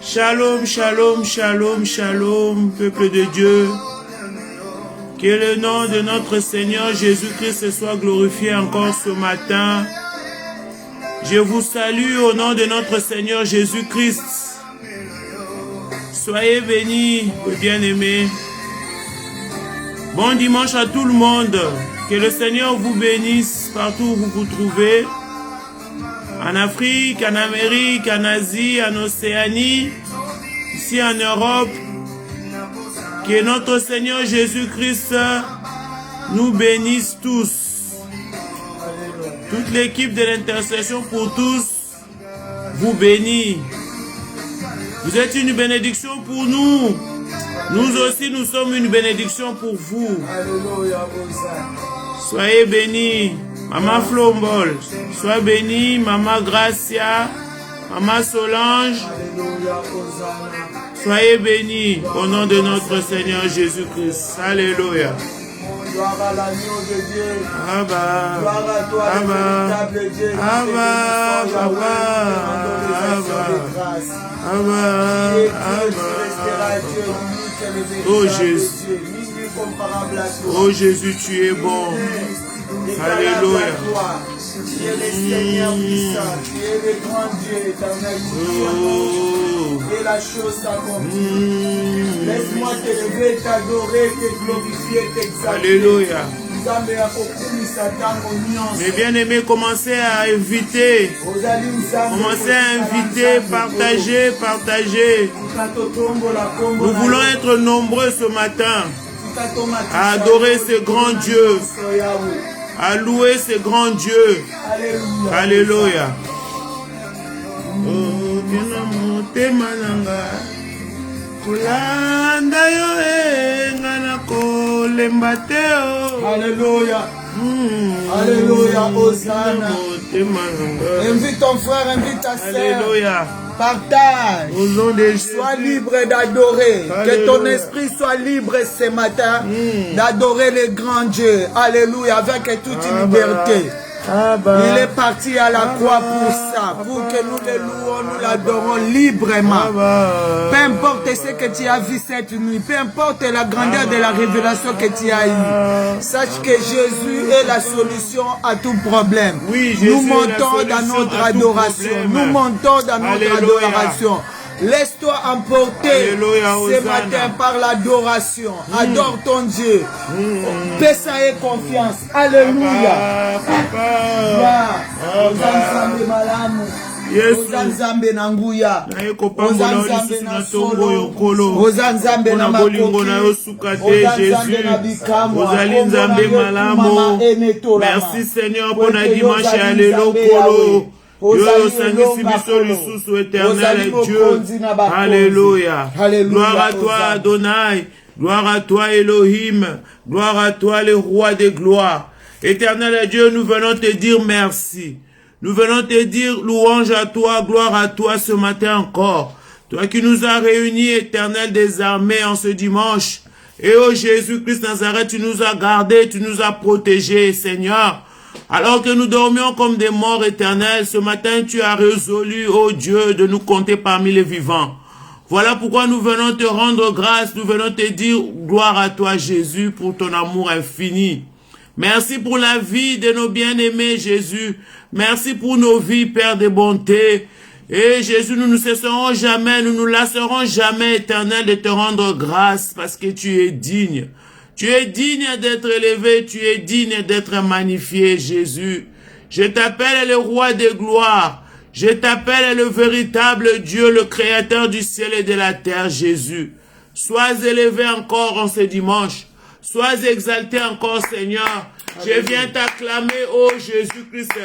Shalom, shalom, shalom, shalom, peuple de Dieu. Que le nom de notre Seigneur Jésus-Christ soit glorifié encore ce matin. Je vous salue au nom de notre Seigneur Jésus-Christ. Soyez bénis, bien-aimés. Bon dimanche à tout le monde. Que le Seigneur vous bénisse partout où vous vous trouvez. En Afrique, en Amérique, en Asie, en Océanie, ici en Europe. Que notre Seigneur Jésus-Christ nous bénisse tous. Toute l'équipe de l'intercession pour tous vous bénit. Vous êtes une bénédiction pour nous. Nous aussi, nous sommes une bénédiction pour vous. Soyez bénis. Maman Flombol, sois bénie. Maman Gracia, Maman Solange, soyez bénis au nom de notre Seigneur Jésus-Christ. Alléluia. Gloire à l'agneau de Dieu. Abba. Gloire à toi, Abba. le véritable Dieu. Abba. Oh Jésus. Oh Jésus, tu es bon. Alléluia. Tu es le Seigneur puissant. Tu es le grand Dieu éternel. Et la chose s'accomplit. Laisse-moi t'élever, t'adorer, te glorifier, t'exalter. Alléluia. Mes bien-aimés, commencez à inviter. Commencez à inviter, partager. Nous voulons être nombreux ce matin à adorer ce grand Dieu, à louer ce grand Dieu. Alléluia. Alléluia. Alléluia. Hosanna. Invite ton frère, invite ta sœur. Alléluia. Partage. Au nom de Jésus. Sois libre d'adorer. Que ton esprit soit libre ce matin d'adorer le grand Dieu. Alléluia. Avec toute liberté. Il est parti à la croix pour ça, pour que nous le louons, nous l'adorons librement. Peu importe ce que tu as vu cette nuit, peu importe la grandeur de la révélation que tu as eue, sache que Jésus est la solution à tout problème. Oui, nous montons dans notre adoration. Nous montons dans notre adoration. Laisse-toi emporter ce matin par l'adoration. Adore ton Dieu. Paix et confiance. Alléluia. Ozanzambe na nguya, Ozanzambe na solo, Ozanzambe na makoki, Ozanzambe na bikamwa, Ozanzambe malamo. Merci Seigneur pour la dimanche à l'élokolo. Éternel Dieu. Alléluia. Gloire à toi Adonai. Gloire à toi Elohim. Gloire à toi le roi des gloires. Éternel Dieu, nous venons te dire merci. Nous venons te dire louange à toi, gloire à toi ce matin encore. Toi qui nous as réunis, Éternel des armées, en ce dimanche. Et ô Jésus-Christ Nazareth, tu nous as gardés, tu nous as protégés, Seigneur. Alors que nous dormions comme des morts éternels, ce matin tu as résolu, ô Dieu, de nous compter parmi les vivants. Voilà pourquoi nous venons te rendre grâce, nous venons te dire gloire à toi Jésus pour ton amour infini. Merci pour la vie de nos bien-aimés Jésus. Merci pour nos vies, Père de bonté. Et Jésus, nous ne cesserons jamais, nous ne nous lasserons jamais, éternel, de te rendre grâce parce que tu es digne. Tu es digne d'être élevé, tu es digne d'être magnifié, Jésus. Je t'appelle le roi de gloire. Je t'appelle le véritable Dieu, le créateur du ciel et de la terre, Jésus. Sois élevé encore en ce dimanche. Sois exalté encore, Seigneur. Je viens t'acclamer, ô Jésus-Christ.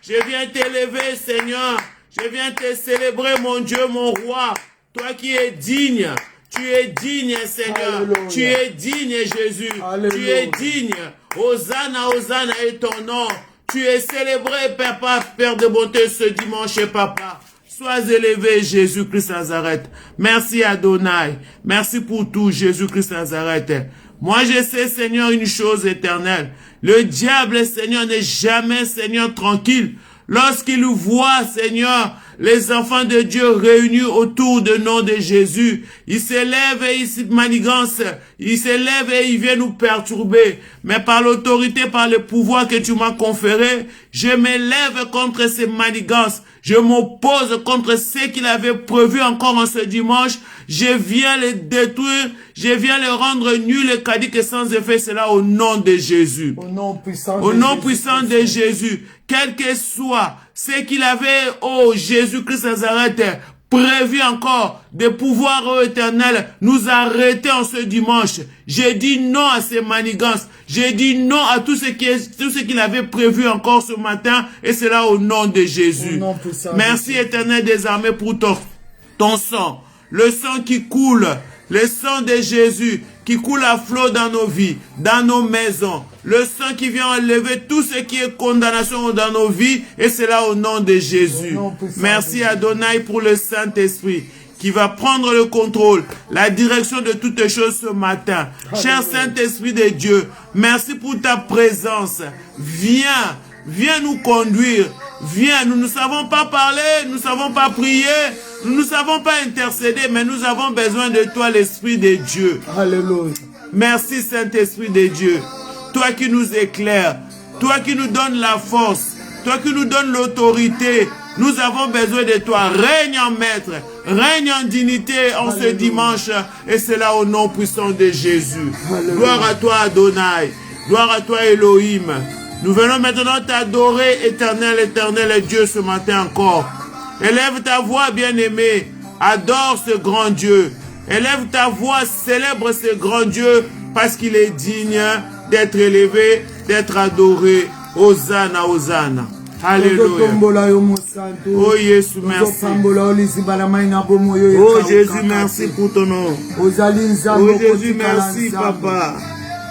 Je viens t'élever, Seigneur. Je viens te célébrer, mon Dieu, mon roi. Toi qui es digne. Tu es digne, Seigneur. Alléluia. Tu es digne, Jésus. Alléluia. Tu es digne. Hosanna, Hosanna est ton nom. Tu es célébré, Père de bonté, ce dimanche, Papa. Sois élevé, Jésus-Christ Nazareth. Merci, Adonai. Merci pour tout, Jésus-Christ Nazareth. Moi, je sais, Seigneur, une chose éternelle. Le diable, Seigneur, n'est jamais, Seigneur, tranquille. Lorsqu'il voit, Seigneur, les enfants de Dieu réunis autour du nom de Jésus, il s'élève et il se manigance, il s'élève et il vient nous perturber. Mais par l'autorité, par le pouvoir que tu m'as conféré, je m'élève contre ces manigances. Je m'oppose contre ce qu'il avait prévu encore en ce dimanche. Je viens les détruire, je viens les rendre nuls et cadiques et sans effet. Cela au nom de Jésus. Au nom puissant de Jésus. Quel que soit ce qu'il avait, oh Jésus-Christ Nazareth, prévu encore de pouvoir éternel nous arrêter en ce dimanche. J'ai dit non à ces manigances. J'ai dit non à tout ce qu'il avait prévu encore ce matin. Et c'est là au nom de Jésus. Merci éternel des armées pour ton sang. Le sang qui coule. Le sang de Jésus qui coule à flot dans nos vies, dans nos maisons. Le sang qui vient enlever tout ce qui est condamnation dans nos vies. Et c'est là au nom de Jésus. Merci Adonai pour le Saint-Esprit qui va prendre le contrôle, la direction de toutes choses ce matin. Cher Saint-Esprit de Dieu, merci pour ta présence. Viens nous conduire. Viens, nous ne savons pas parler, nous ne savons pas prier, nous ne savons pas intercéder, mais nous avons besoin de toi, l'Esprit de Dieu. Alléluia. Merci, Saint-Esprit de Dieu. Toi qui nous éclaires, toi qui nous donnes la force, toi qui nous donnes l'autorité. Nous avons besoin de toi. Règne en maître, règne en dignité en ce dimanche. Et c'est là au nom puissant de Jésus. Alléluia. Gloire à toi, Adonai. Gloire à toi, Elohim. Nous venons maintenant t'adorer, éternel Dieu, ce matin encore. Élève ta voix, bien-aimé. Adore ce grand Dieu. Élève ta voix, célèbre ce grand Dieu, parce qu'il est digne d'être élevé, d'être adoré. Hosanna, Hosanna. Alléluia. Oh Jésus, merci. Oh Jésus, merci pour ton nom. Oh Jésus, merci, Papa.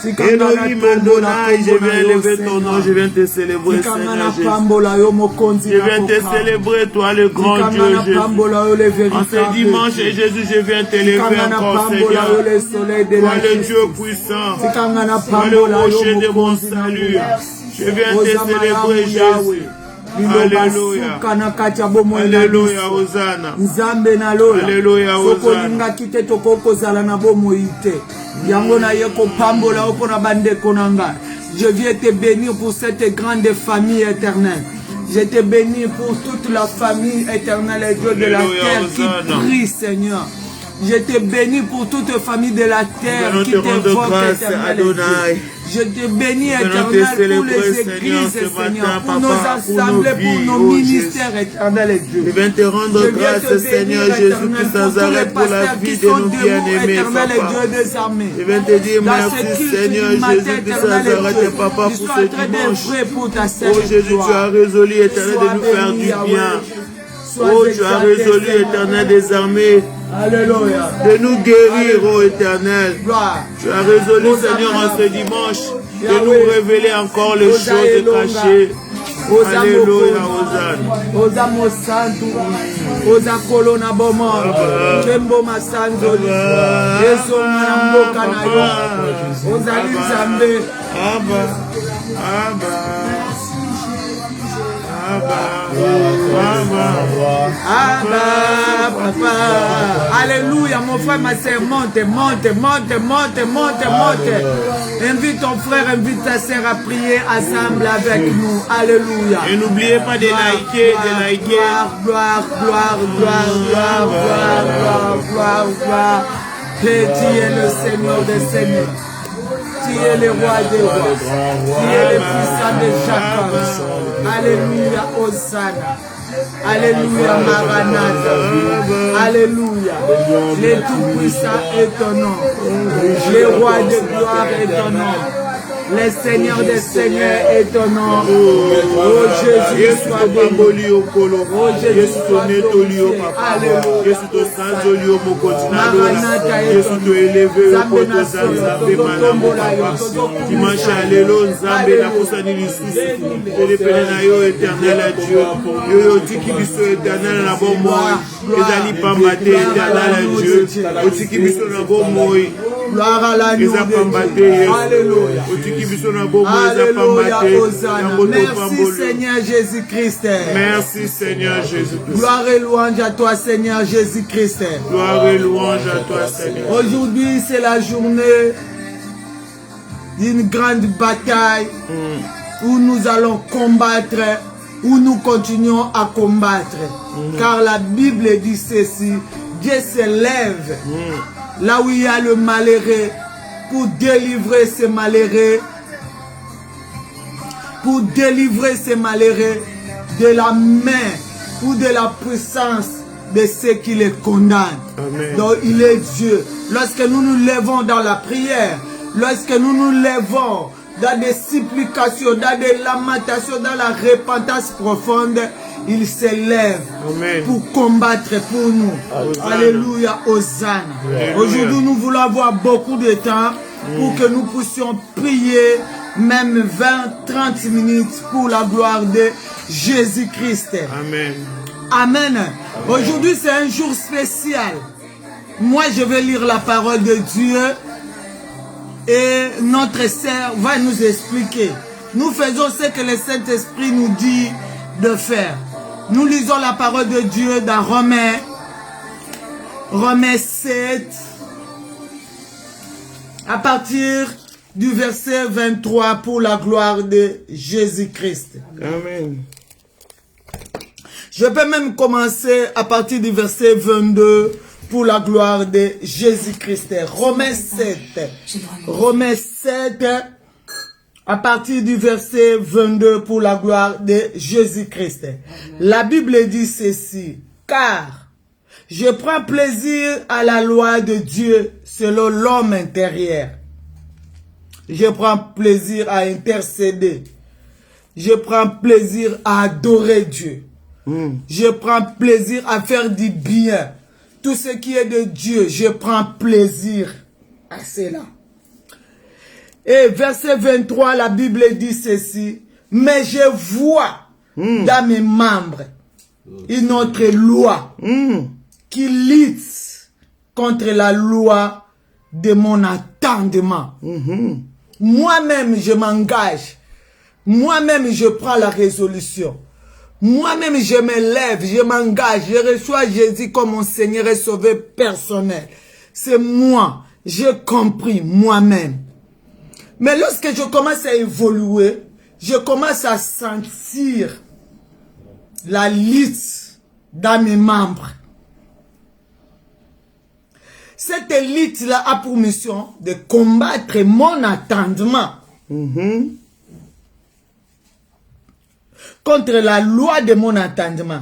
Elohim Adonai, je viens élever ton nom, je viens te célébrer, Seigneur Jésus. Je viens te célébrer, toi, le grand Dieu, Jésus. En ce dimanche, Jésus, je viens t'élever encore, Seigneur. Toi, le Dieu puissant. Toi, le rocher de mon salut. Je viens te célébrer, Jésus. Alléluia. Alléluia, Hosanna. Alléluia, Hosanna. Je viens te bénir pour cette grande famille éternelle. Je te bénis pour toute la famille éternelle et Dieu de la terre qui prie, Seigneur. Je te bénis pour toute famille de la terre qui t'évoque, éternel Dieu. Je te bénis, éternel, pour les églises, Seigneur, pour nos assemblées, pour nos ministères, éternel Dieu. Je viens te rendre grâce, Seigneur Jésus-Christ Nazareth, pour la vie de nos bien-aimés, Papa. Je viens te dire merci, Seigneur Jésus-Christ Nazareth, Papa, pour ce dimanche. Oh Jésus, tu as résolu, éternel, de nous faire du bien. Oh, tu as résolu, éternel des armées, Alléluia, de nous guérir, oh éternel. Tu as résolu, Seigneur, en ce dimanche, de nous révéler encore les choses cachées. Alléluia, Hosanna. Osamo Santo, Osa Colonna Bomor, Tembo Masanzo, Yeso Mboka na yo, Osali Zambe, Papa. Alléluia, mon frère, ma soeur, monte. Invite ton frère, invite ta soeur à prier ensemble avec nous. Alléluia. Et n'oubliez pas de liker, Gloire. Que tu es le Seigneur des Seigneurs. Tu es le roi des rois. Tu es le puissant de Jacob. Alléluia, Hosanna. Alléluia, Maranatha. Alléluia. Le Tout-Puissant est ton nom. Le roi de gloire est ton nom. Le Seigneur des Seigneurs est ton nom. Oh Jésus, sois béni. Oh Jésus, sois glorifié. Alléluia. Maranatha est ton nom. Zambé dimanche alelo nzambe na kosani lisusu pelepele na yo éternel Dieu yo otiki biso éternel na bomoi ezali pamba te éternel Dieu otiki biso na bomoi eza pamba te Alléluia. otiki biso na bomoi eza pamba te. Merci Seigneur Jésus-Christ. Merci Seigneur Jésus-Christ. Gloire et louange à toi Seigneur Jésus-Christ. Gloire et louange à toi Seigneur. Aujourd'hui c'est la journée d'une grande bataille où nous allons combattre, où nous continuons à combattre. Car la Bible dit ceci, Dieu se lève là où il y a le malheureux pour délivrer ces malheureux, de la main ou de la puissance de ceux qui les condamnent. Amen. Donc il est Dieu. Lorsque nous nous levons dans la prière, lorsque nous nous levons dans des supplications, dans des lamentations, dans la repentance profonde, il se lève pour combattre pour nous. Hosanna. Alléluia, Hosanna. Aujourd'hui, nous voulons avoir beaucoup de temps pour que nous puissions prier même 20-30 minutes pour la gloire de Jésus-Christ. Amen. Amen. Aujourd'hui, c'est un jour spécial. Moi, je vais lire la parole de Dieu. Et notre sœur va nous expliquer. Nous faisons ce que le Saint-Esprit nous dit de faire. Nous lisons la parole de Dieu dans Romains 7, à partir du verset 23 pour la gloire de Jésus-Christ. Amen. Je peux même commencer à partir du verset 22 pour la gloire de Jésus-Christ. Romains 7, à partir du verset 22 pour la gloire de Jésus-Christ. La Bible dit ceci, car je prends plaisir à la loi de Dieu selon l'homme intérieur. Je prends plaisir à intercéder. Je prends plaisir à adorer Dieu. Je prends plaisir à faire du bien. Tout ce qui est de Dieu, je prends plaisir à cela. Et verset 23, la Bible dit ceci. Mais je vois dans mes membres une autre loi qui lutte contre la loi de mon attendement. Moi-même, je m'engage. Moi-même, je prends la résolution. Moi-même, je me lève, je m'engage, je reçois Jésus comme mon Seigneur et Sauveur personnel. C'est moi, j'ai compris moi-même. Mais lorsque je commence à évoluer, je commence à sentir la lutte dans mes membres. Cette lutte-là a pour mission de combattre mon attendement. Contre la loi de mon entendement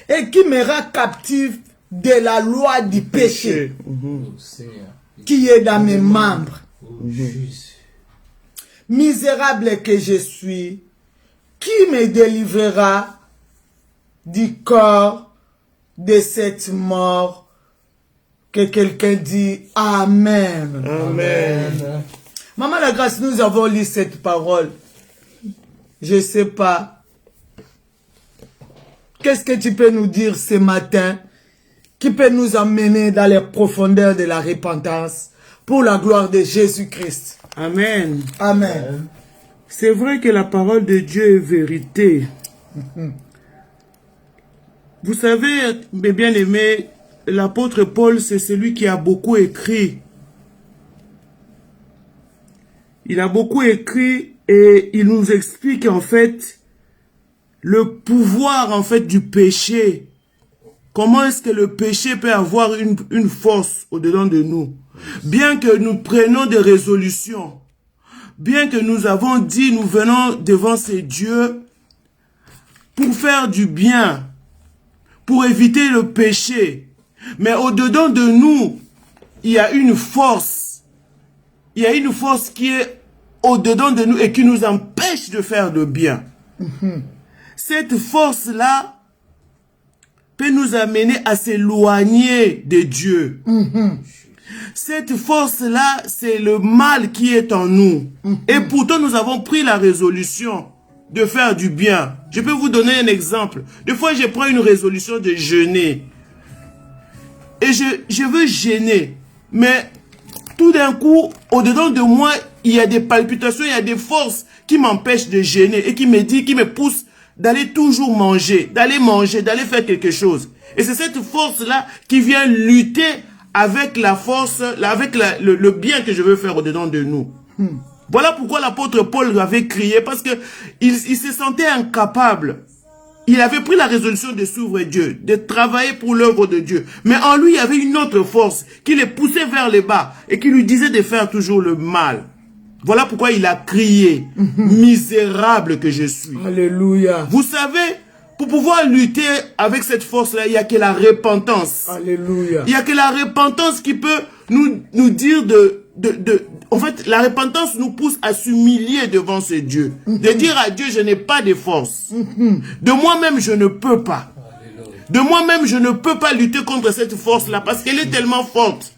et qui me rend captif de la loi du péché qui est dans mes membres. Misérable que je suis, qui me délivrera du corps de cette mort? Que quelqu'un dit Amen. Amen. Maman la grâce, nous avons lu cette parole. Je ne sais pas. Qu'est-ce que tu peux nous dire ce matin qui peut nous amener dans les profondeurs de la repentance pour la gloire de Jésus-Christ? Amen. Amen. C'est vrai que la parole de Dieu est vérité. Vous savez, mes bien-aimés, l'apôtre Paul, c'est celui qui a beaucoup écrit. Il a beaucoup écrit et il nous explique en fait le pouvoir en fait du péché. Comment est-ce que le péché peut avoir une force au-dedans de nous? Bien que nous prenions des résolutions, bien que nous avons dit, nous venons devant ces dieux pour faire du bien, pour éviter le péché. Mais au-dedans de nous, il y a une force. Il y a une force qui est au-dedans de nous et qui nous empêche de faire le bien. Cette force-là peut nous amener à s'éloigner de Dieu. Cette force-là, c'est le mal qui est en nous. Et pourtant, nous avons pris la résolution de faire du bien. Je peux vous donner un exemple. Des fois, je prends une résolution de jeûner. Et je veux jeûner. Mais tout d'un coup, au-dedans de moi, il y a des palpitations, il y a des forces qui m'empêchent de jeûner et qui me poussent d'aller toujours manger, d'aller faire quelque chose. Et c'est cette force-là qui vient lutter avec la force, avec le bien que je veux faire au-dedans de nous. Voilà pourquoi l'apôtre Paul avait crié, parce que il se sentait incapable. Il avait pris la résolution de suivre Dieu, de travailler pour l'œuvre de Dieu. Mais en lui, il y avait une autre force qui le poussait vers le bas et qui lui disait de faire toujours le mal. Voilà pourquoi il a crié, misérable que je suis. Alléluia. Vous savez, pour pouvoir lutter avec cette force-là, il n'y a que la repentance. Alléluia. Il n'y a que la repentance qui peut nous dire en fait, la repentance nous pousse à s'humilier devant ce Dieu. De dire à Dieu, je n'ai pas de force. De moi-même, je ne peux pas. De moi-même, je ne peux pas lutter contre cette force-là parce qu'elle est tellement forte.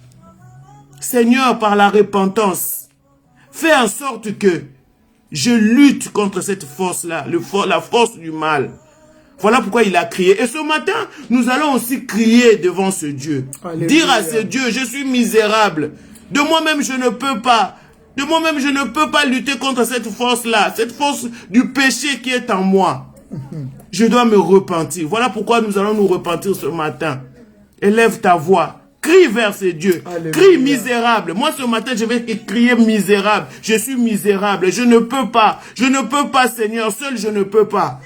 Seigneur, par la repentance, fais en sorte que je lutte contre cette force-là, la force du mal. Voilà pourquoi il a crié. Et ce matin, nous allons aussi crier devant ce Dieu. Alléluia. Dire à ce Dieu, je suis misérable. De moi-même, je ne peux pas. De moi-même, je ne peux pas lutter contre cette force-là. Cette force du péché qui est en moi. Je dois me repentir. Voilà pourquoi nous allons nous repentir ce matin. Élève ta voix. Crie vers ce Dieu. Alléluia. Crie misérable. Moi, ce matin, je vais crier misérable. Je suis misérable. Je ne peux pas. Je ne peux pas, Seigneur. Seul, je ne peux pas.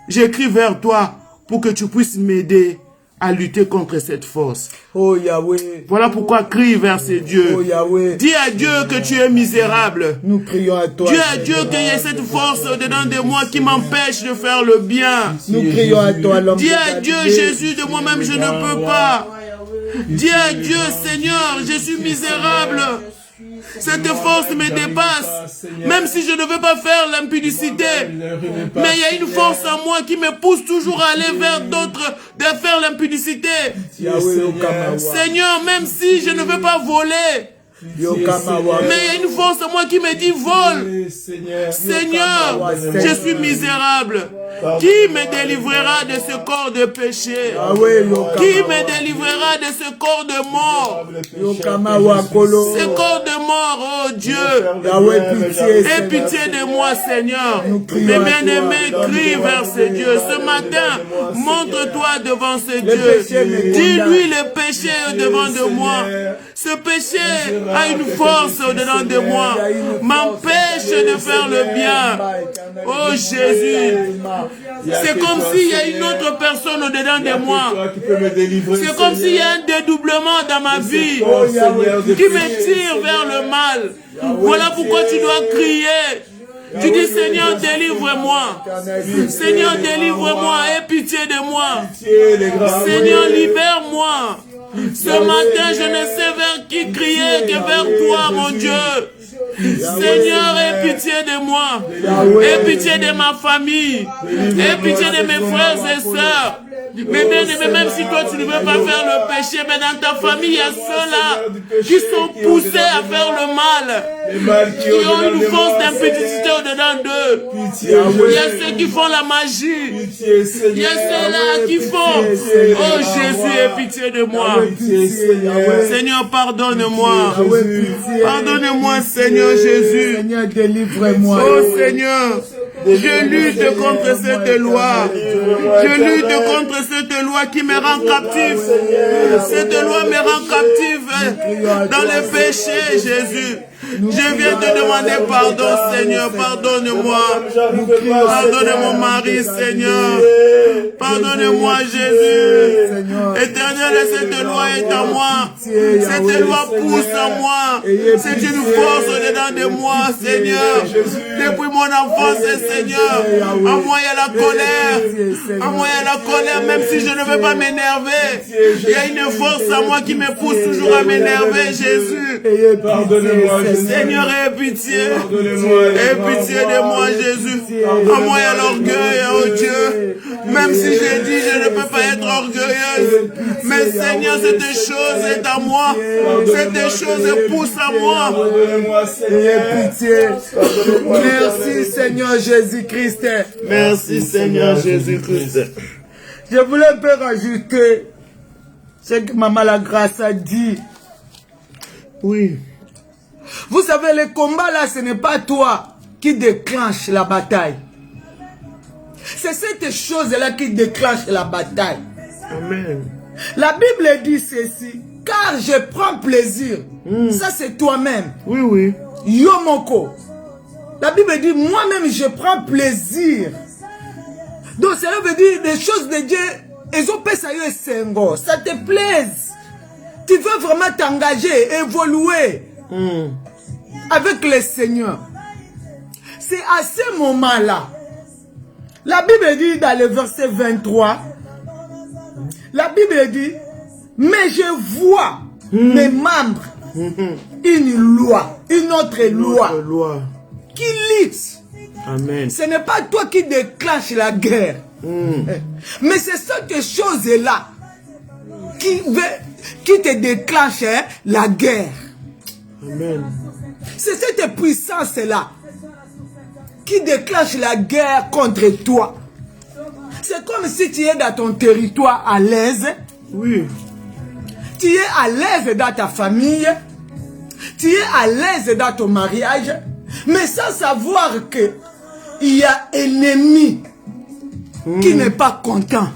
J'écris vers toi pour que tu puisses m'aider à lutter contre cette force. Oh Yahweh. Voilà pourquoi crie vers ces dieux. Oh Yahweh. Dis à Dieu que tu es misérable. Nous crions à toi. Dis à Dieu qu'il y a cette force dedans de moi qui m'empêche de faire le bien. Nous crions à toi, l'homme. Dis à Dieu, Jésus, de moi-même je ne peux pas. Dis à Dieu, Seigneur, je suis misérable. Cette force me dépasse. Même si je ne veux pas faire l'impudicité. Mais il y a une force en moi qui me pousse toujours à aller vers d'autres, de faire l'impudicité. Seigneur, même si je ne veux pas voler. Mais il y a une force en moi qui me dit vole. Seigneur, je suis misérable. Qui me délivrera de ce corps de péché? Qui me délivrera de ce corps de mort? Ce corps de mort, oh Dieu. Aie pitié de moi, Seigneur. Mes bien-aimés crient vers ce Dieu. Ce matin, montre-toi devant ce Dieu. Dis-lui le péché devant de moi. Ce péché a une force au-dedans de moi, m'empêche de faire le bien. Oh Jésus, c'est comme s'il y a une autre personne au-dedans de moi. C'est comme s'il y a un dédoublement dans ma vie qui me tire vers le mal. Voilà pourquoi tu dois crier. Tu dis, Seigneur, délivre-moi. Seigneur, délivre-moi. Aie pitié de moi. Seigneur, libère-moi. Ce matin, je ne sais vers qui crier que vers toi, mon Dieu. Seigneur, aie pitié de moi. Aie pitié de ma famille. Aie pitié de mes frères et sœurs. Mais même si toi tu ne veux pas faire le péché, mais dans ta famille, il y a ceux-là qui sont poussés à faire le mal, qui ont une force d'impudicité au-dedans d'eux. Il y a ceux qui font la magie. Il y a ceux-là qui font. Oh Jésus, aie pitié de moi. Seigneur, pardonne-moi. Pardonne-moi, Seigneur Jésus. Seigneur, délivre-moi. Oh Seigneur, je lutte contre cette loi. Je lutte contre cette loi qui me rend captif. Cette loi me rend captif dans le péché, Jésus. Je viens te demander pardon, Seigneur. Pardonne-moi. Pardonne mon mari, Seigneur. Pardonne-moi, Jésus. Éternel, cette loi est en moi. Cette loi pousse en moi. C'est une force au-dedans de moi, Seigneur. Depuis mon enfance, Seigneur. En moi, il y a la colère. En moi, il y a la colère, même si je ne veux pas m'énerver. Il y a une force en moi qui me pousse toujours à m'énerver, Jésus. Pardonne-moi, Seigneur, aie pitié. Aie pitié de moi, Jésus. En moi, il y a l'orgueil, oh Dieu. Même si j'ai dit, je ne peux pas être orgueilleuse. Mais Seigneur, cette chose est à moi. Cette chose pousse à moi. Aie pitié. Merci, Seigneur Jésus-Christ. Merci, Seigneur Jésus-Christ. Je voulais un peu rajouter ce que Maman la Grâce a dit. Oui. Vous savez, le combat là, ce n'est pas toi qui déclenche la bataille. C'est cette chose-là qui déclenche la bataille. Amen. La Bible dit ceci. Car je prends plaisir. Ça, c'est toi-même. Oui, oui. Yomoko. La Bible dit, moi-même, je prends plaisir. Donc, cela veut dire, les choses de Dieu, elles ont ça te plaise. Tu veux vraiment t'engager, évoluer avec le Seigneur. C'est à ce moment-là. La Bible dit dans le verset 23, la Bible dit, mais je vois mes membres, une loi, une autre loi qui lutte. Amen. Ce n'est pas toi qui déclenche la guerre. Mais c'est cette chose-là qui te déclenche la guerre. Amen. C'est cette puissance-là qui déclenche la guerre contre toi. C'est comme si tu es dans ton territoire à l'aise. Oui. Tu es à l'aise dans ta famille. Tu es à l'aise dans ton mariage. Mais sans savoir que il y a un ennemi qui n'est pas content.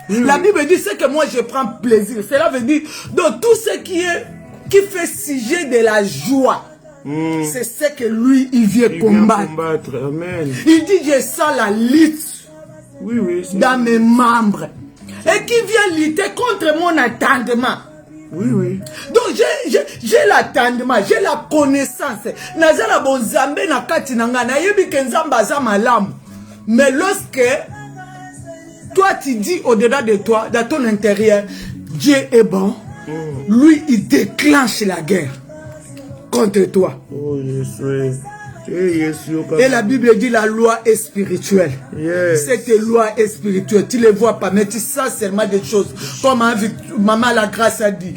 La Bible dit ce que moi je prends plaisir. Cela veut dire donc tout ce qui fait sujet de la joie. C'est ce que lui il vient combattre. Amen. Il dit je sens la lutte dans mes membres. Et qui vient lutter contre mon attendement. Oui, oui. Donc j'ai l'attendement, j'ai la connaissance. Nazala bonzambe na kati nanga na yebi kenzamba za malamu. Mais lorsque toi tu dis au-dedans de toi, dans ton intérieur, Dieu est bon, lui il déclenche la guerre contre toi. Oh, Jésus. Et la Bible dit la loi est spirituelle. Cette loi est spirituelle. Tu ne les vois pas, mais tu sens seulement des choses. Comme Maman la Grâce a dit,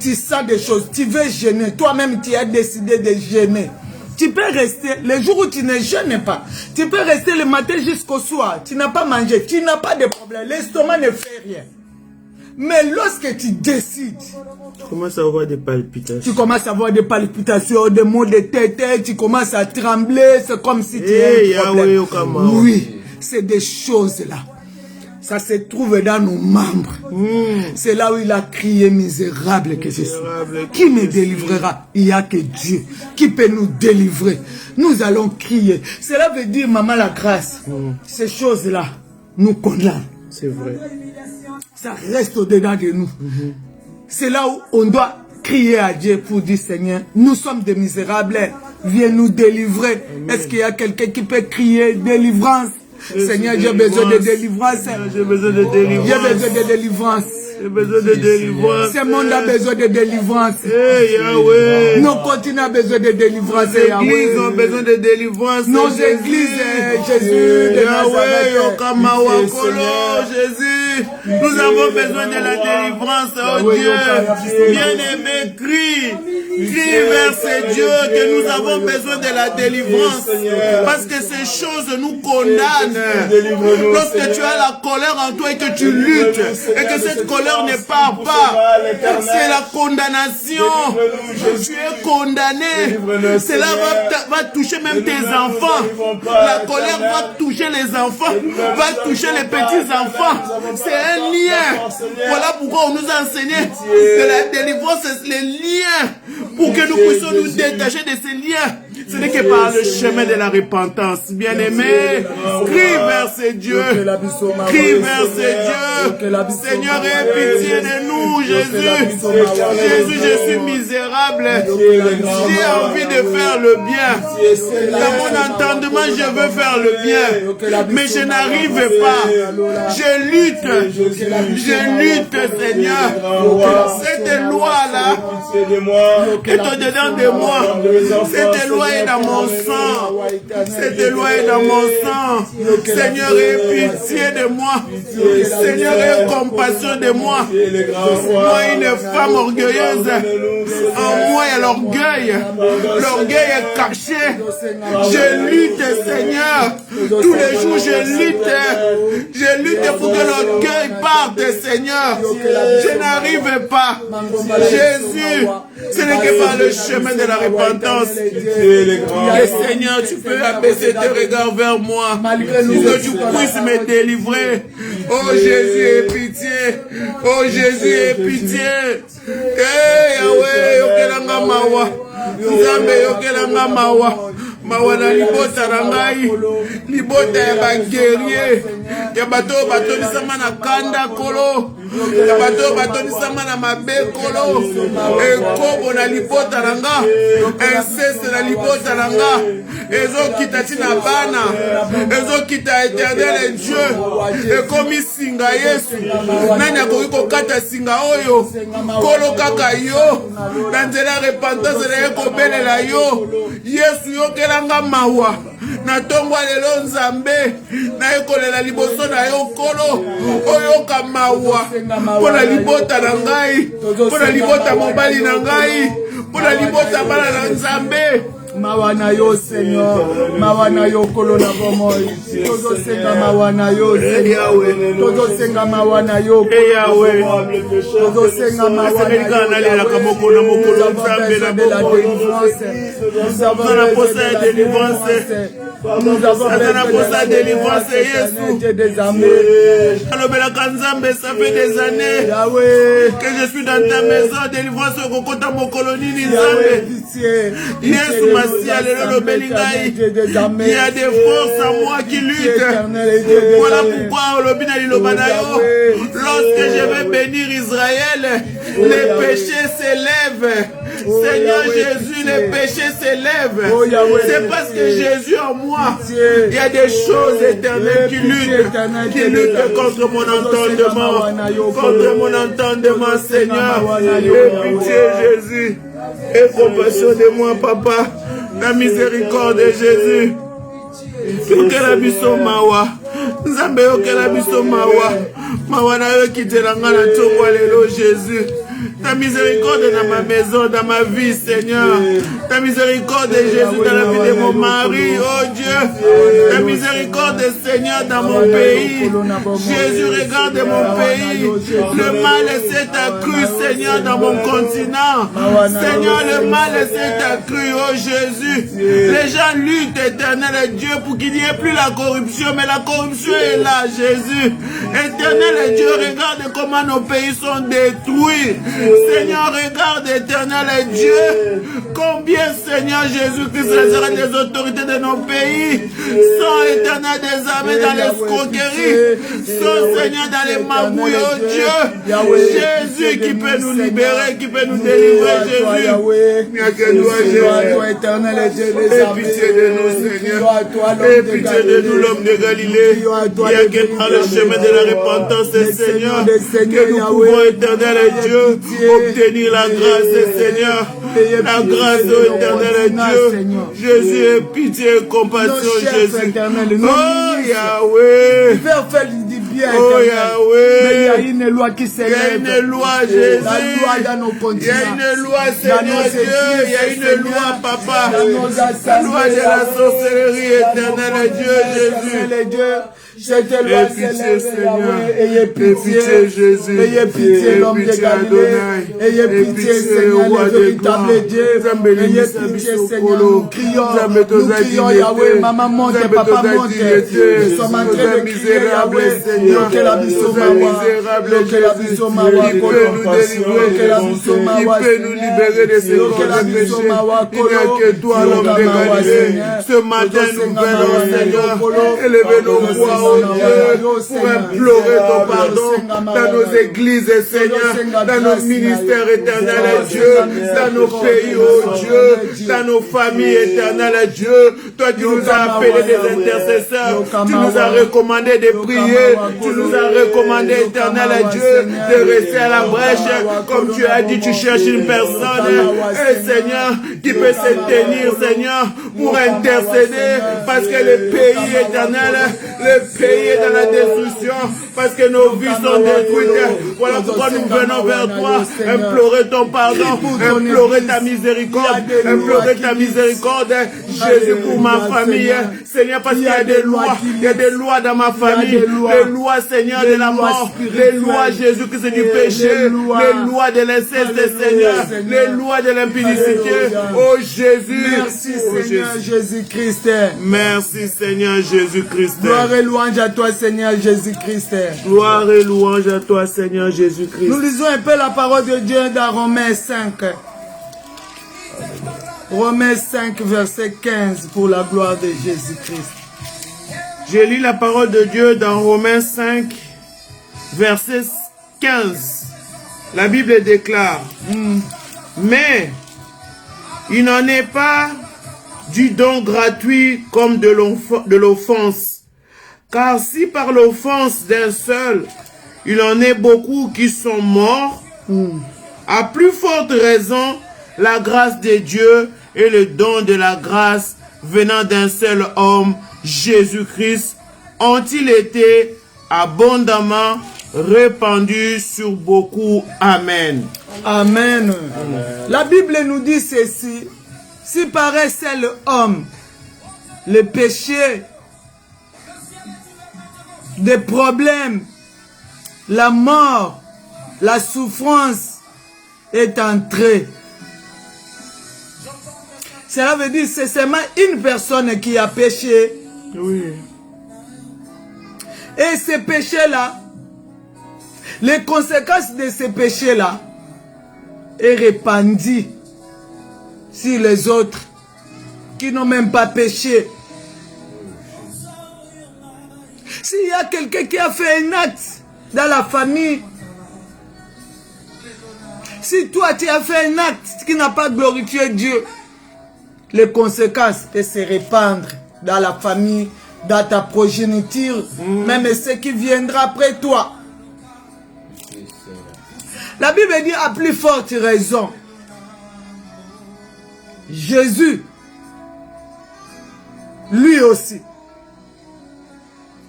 tu sens des choses. Tu veux jeûner. Toi-même, tu as décidé de jeûner. Tu peux rester, les jours où tu ne jeûnes pas, tu peux rester le matin jusqu'au soir. Tu n'as pas mangé, tu n'as pas de problème. L'estomac ne fait rien. Mais lorsque tu décides, tu commences à avoir des palpitations. Tu commences à avoir des palpitations, des maux de tête, tu commences à trembler, c'est comme si tu as un problème. Oui, c'est des choses là. Ça se trouve dans nos membres. C'est là où il a crié misérable que je suis. Qui me délivrera? Il n'y a que Dieu qui peut nous délivrer. Nous allons crier. Cela veut dire, Maman la Grâce, ces choses-là nous condamnent. C'est vrai. Ça reste au-dedans de nous. C'est là où on doit crier à Dieu pour dire, Seigneur, nous sommes des misérables, viens nous délivrer. Est-ce qu'il y a quelqu'un qui peut crier délivrance? Seigneur, j'ai besoin de délivrance. J'ai besoin de délivrance. J'ai besoin de délivrance. J'ai besoin de délivrance. Ce monde a besoin de délivrance. Yahweh. Nos continents ont besoin de délivrance. Nos églises ont besoin de délivrance. Nos églises, Jésus, Yahweh, Jésus. Nous avons besoin de la délivrance, oh Dieu. Bien-aimé, crie vers ce Dieu que nous avons besoin de la délivrance. Parce que ces choses nous condamnent. Lorsque tu as la colère en toi et que tu luttes, et que cette colère ne part pas, c'est la condamnation. Tu es condamné. Cela va toucher même tes enfants. La colère va toucher les enfants, va toucher les petits-enfants. C'est un lien. Voilà pourquoi on nous a enseigné que la délivrance, c'est les liens. Pour que nous puissions nous détacher de ces liens. Ce n'est que par le chemin de la repentance. Bien-aimé, crie vers ces dieux. Crie vers ces dieux. Seigneur, aie pitié de nous, Jésus. Jésus, je suis misérable. J'ai envie de faire le bien. Dans mon entendement, je veux faire le bien. Mais je n'arrive pas. Je lutte, Seigneur. Cette loi-là est au-dedans de moi. Cette loi est dans mon sang. Cette loi est dans mon sang. Seigneur, aie pitié de moi. Seigneur, aie compassion de moi. Moi, une femme orgueilleuse. En moi, il y a l'orgueil. L'orgueil est caché. Je lutte, Seigneur. Tous les jours, je lutte. Je lutte pour que l'orgueil parte, Seigneur. Je n'arrive pas. Jésus, ce n'est que par le chemin de la repentance. Et Seigneur, tu peux abaisser tes regards vers moi pour que tu puisses me délivrer. Oh Jésus, aie pitié. Oh Jésus, aie pitié. Eh Yahweh, yokelanga mawa. Nzambe yokelanga mawa. Mawa na libota na ngai. Libota ya baguerrier. Ya bato batonisama na kanda kolo. Ya bato batonisama na mabe kolo. Ekobo na libota na nga. Inceste na libota na nga. Ezo kita tina bana. Ezo kita éternel Dieu. Ekomi singa Yesu. Nani akoki kokata singa oyo. Kolo kaka yo. Na nzela repentance na ekobelela yo. Yesu yokelanga mawa. Na tongwa lelo Nzambe. Na ekolela liboso na yo kolo. Oyoka mawa. Pona libota na ngai. Pona libota mobali na ngai. Pona libota bana na Nzambe. Mawana yo Seigneur, mawana yo kolona bomoi. Todo senga mawana yo Seigneur. Todo senga mawana yo Yahweh. Todo senga mawana yo. Nous avons la délivrance, ça fait des années que je suis dans ta maison. Délivrance au Kokota Mokoloni Nizambe. Yesu Masia, il y a des forces en moi qui luttent. Voilà pourquoi lorsque je vais bénir Israël, les péchés s'élèvent. Seigneur Jésus, les péchés s'élèvent. C'est parce que Jésus en moi, il y a des choses éternelles qui luttent contre mon entendement. Contre mon entendement, Seigneur. Aie pitié, Jésus. Aie compassion de moi, Papa. La miséricorde de Jésus. Yokela biso mawa. Nzambe yokela biso mawa. Mawa na yo kitelanga na tongwa lelo, Jésus. Ta miséricorde dans ma maison, dans ma vie, Seigneur. Ta miséricorde de Jésus dans la vie de mon mari, oh Dieu. Ta miséricorde, Seigneur, dans mon pays. Jésus, regarde mon pays. Le mal s'est accru, Seigneur, dans mon continent. Seigneur, le mal s'est accru, oh Jésus. Les gens luttent, éternel Dieu, pour qu'il n'y ait plus la corruption, mais la corruption est là, Jésus. Éternel Dieu, regarde comment nos pays sont détruits. Seigneur, regarde, éternel Dieu, combien, Seigneur Jésus-Christ, les autorités de nos pays sont, éternel des armées dans l'escroquerie, sont, Seigneur, dans les magouilles, oh Dieu. Jésus qui peut nous libérer, qui peut nous délivrer, Jésus. Il n'y a que toi, Jésus. Éternel Dieu, aie pitié de nous, Seigneur. Aie pitié de nous, l'homme de Galilée. Il n'y a que par le chemin de la repentance, Seigneur, que nous pouvons, éternel Dieu, obtenir la grâce, Seigneur. La grâce éternelle, Dieu. Jésus, aie pitié et compassion, Jésus. Oh Yahweh. Oh Yahweh. Mais il y a une loi qui s'élève. Il y a une loi, Jésus. La loi dans nos continents. Il y a une loi, Seigneur Dieu. Il y a une loi, Papa. La loi de la sorcellerie éternelle, Dieu, Jésus. Cette loi s'élève, ayez pitié, Jésus. Ayez pitié, l'homme de Galilée. Ayez pitié, Seigneur, le véritable Dieu. Ayez pitié, Seigneur. Nous crions, Yahweh. Maman monte, papa monte. Nous sommes en train de crier, Yahweh. Seigneur, nous sommes misérables, Jésus. Il peut nous délivrer, Jésus. Il peut nous libérer de ces corps de péché. Il n'y a que toi, l'homme de Galilée. Ce matin, nous venons, Seigneur, élever nos voix, oh Dieu, pour implorer ton pardon dans nos églises, Seigneur, dans nos ministères éternels, Dieu, dans nos pays, oh Dieu, dans nos familles éternelles, Dieu. Toi, tu nous as appelés des intercesseurs, tu nous as recommandé de prier, tu nous as recommandé, éternel Dieu, de rester à la brèche, comme tu as dit, tu cherches une personne, et Seigneur, qui peut se tenir, Seigneur, pour intercéder, parce que le pays éternel, le pays est dans la destruction, parce que nos vies sont détruites. Voilà pourquoi nous venons vers toi, implorer ton pardon, implorer ta miséricorde, implorer ta miséricorde, Jésus, pour ma famille, Seigneur, parce qu'il y a des lois dans ma famille, les lois, Seigneur, de la mort, les lois, Jésus, que c'est du péché, les lois de l'inceste, Seigneur, les lois de l'impudicité. Oh Jésus, merci Seigneur Jésus-Christ. Merci Seigneur Jésus-Christ. Gloire et louange à toi Seigneur Jésus-Christ. Gloire et louange à toi Seigneur Jésus-Christ. Nous lisons un peu la parole de Dieu dans Romains 5. Romains 5 verset 15 pour la gloire de Jésus-Christ. Je lis la parole de Dieu dans Romains 5 verset 15. La Bible déclare, mais il n'en est pas du don gratuit comme de l'offense. Car si par l'offense d'un seul, il en est beaucoup qui sont morts, à plus forte raison, la grâce de Dieu et le don de la grâce venant d'un seul homme, Jésus-Christ, ont-ils été abondamment répandus sur beaucoup. Amen. Amen. La Bible nous dit ceci. Si par un seul homme, le péché, des problèmes, la mort, la souffrance est entrée. Cela veut dire que c'est seulement une personne qui a péché. Oui. Et ces péchés-là, les conséquences de ces péchés-là est répandues sur les autres qui n'ont même pas péché. S'il y a quelqu'un qui a fait un acte dans la famille, si toi tu as fait un acte qui n'a pas glorifié Dieu, les conséquences peuvent se répandre dans la famille, dans ta progéniture, même ce qui viendra après toi. La Bible dit à plus forte raison, Jésus, lui aussi,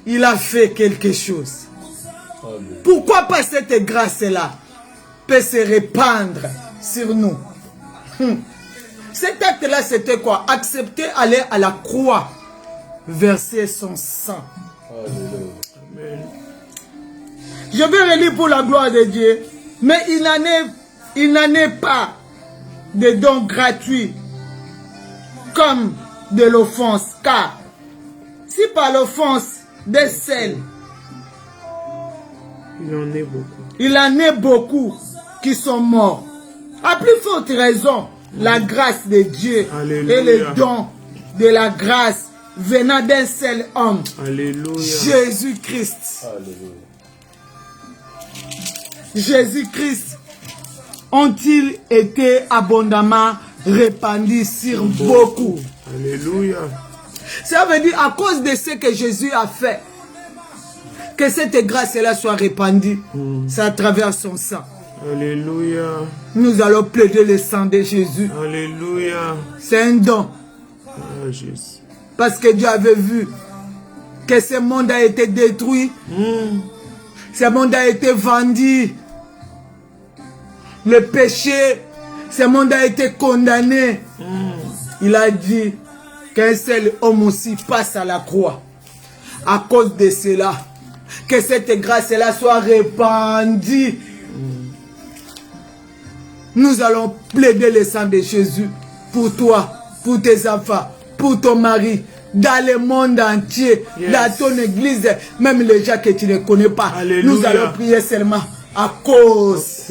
il a fait quelque chose. Pourquoi pas cette grâce-là peut se répandre sur nous? Cet acte-là, c'était quoi? Accepter aller à la croix, verser son sang. Amen. Je vais relire pour la gloire de Dieu. Mais il n'en est pas de don gratuit comme de l'offense. Car si par l'offense des sels, il en est beaucoup qui sont morts. À plus forte raison, la grâce de Dieu et le don de la grâce venant d'un seul homme, Jésus-Christ. Jésus-Christ ont-ils été abondamment répandus sur beaucoup. Alléluia. Ça veut dire à cause de ce que Jésus a fait, que cette grâce-là soit répandue. C'est à travers son sang. Alléluia. Nous allons plaider le sang de Jésus. Alléluia. C'est un don. Ah, Jésus. Parce que Dieu avait vu que ce monde a été détruit. Ce monde a été vendu. Le péché, ce monde a été condamné. Il a dit qu'un seul homme aussi passe à la croix. À cause de cela, que cette grâce-là soit répandue. Nous allons plaider le sang de Jésus pour toi, pour tes enfants, pour ton mari, dans le monde entier, dans ton église, même les gens que tu ne connais pas. Alléluia. Nous allons prier seulement à cause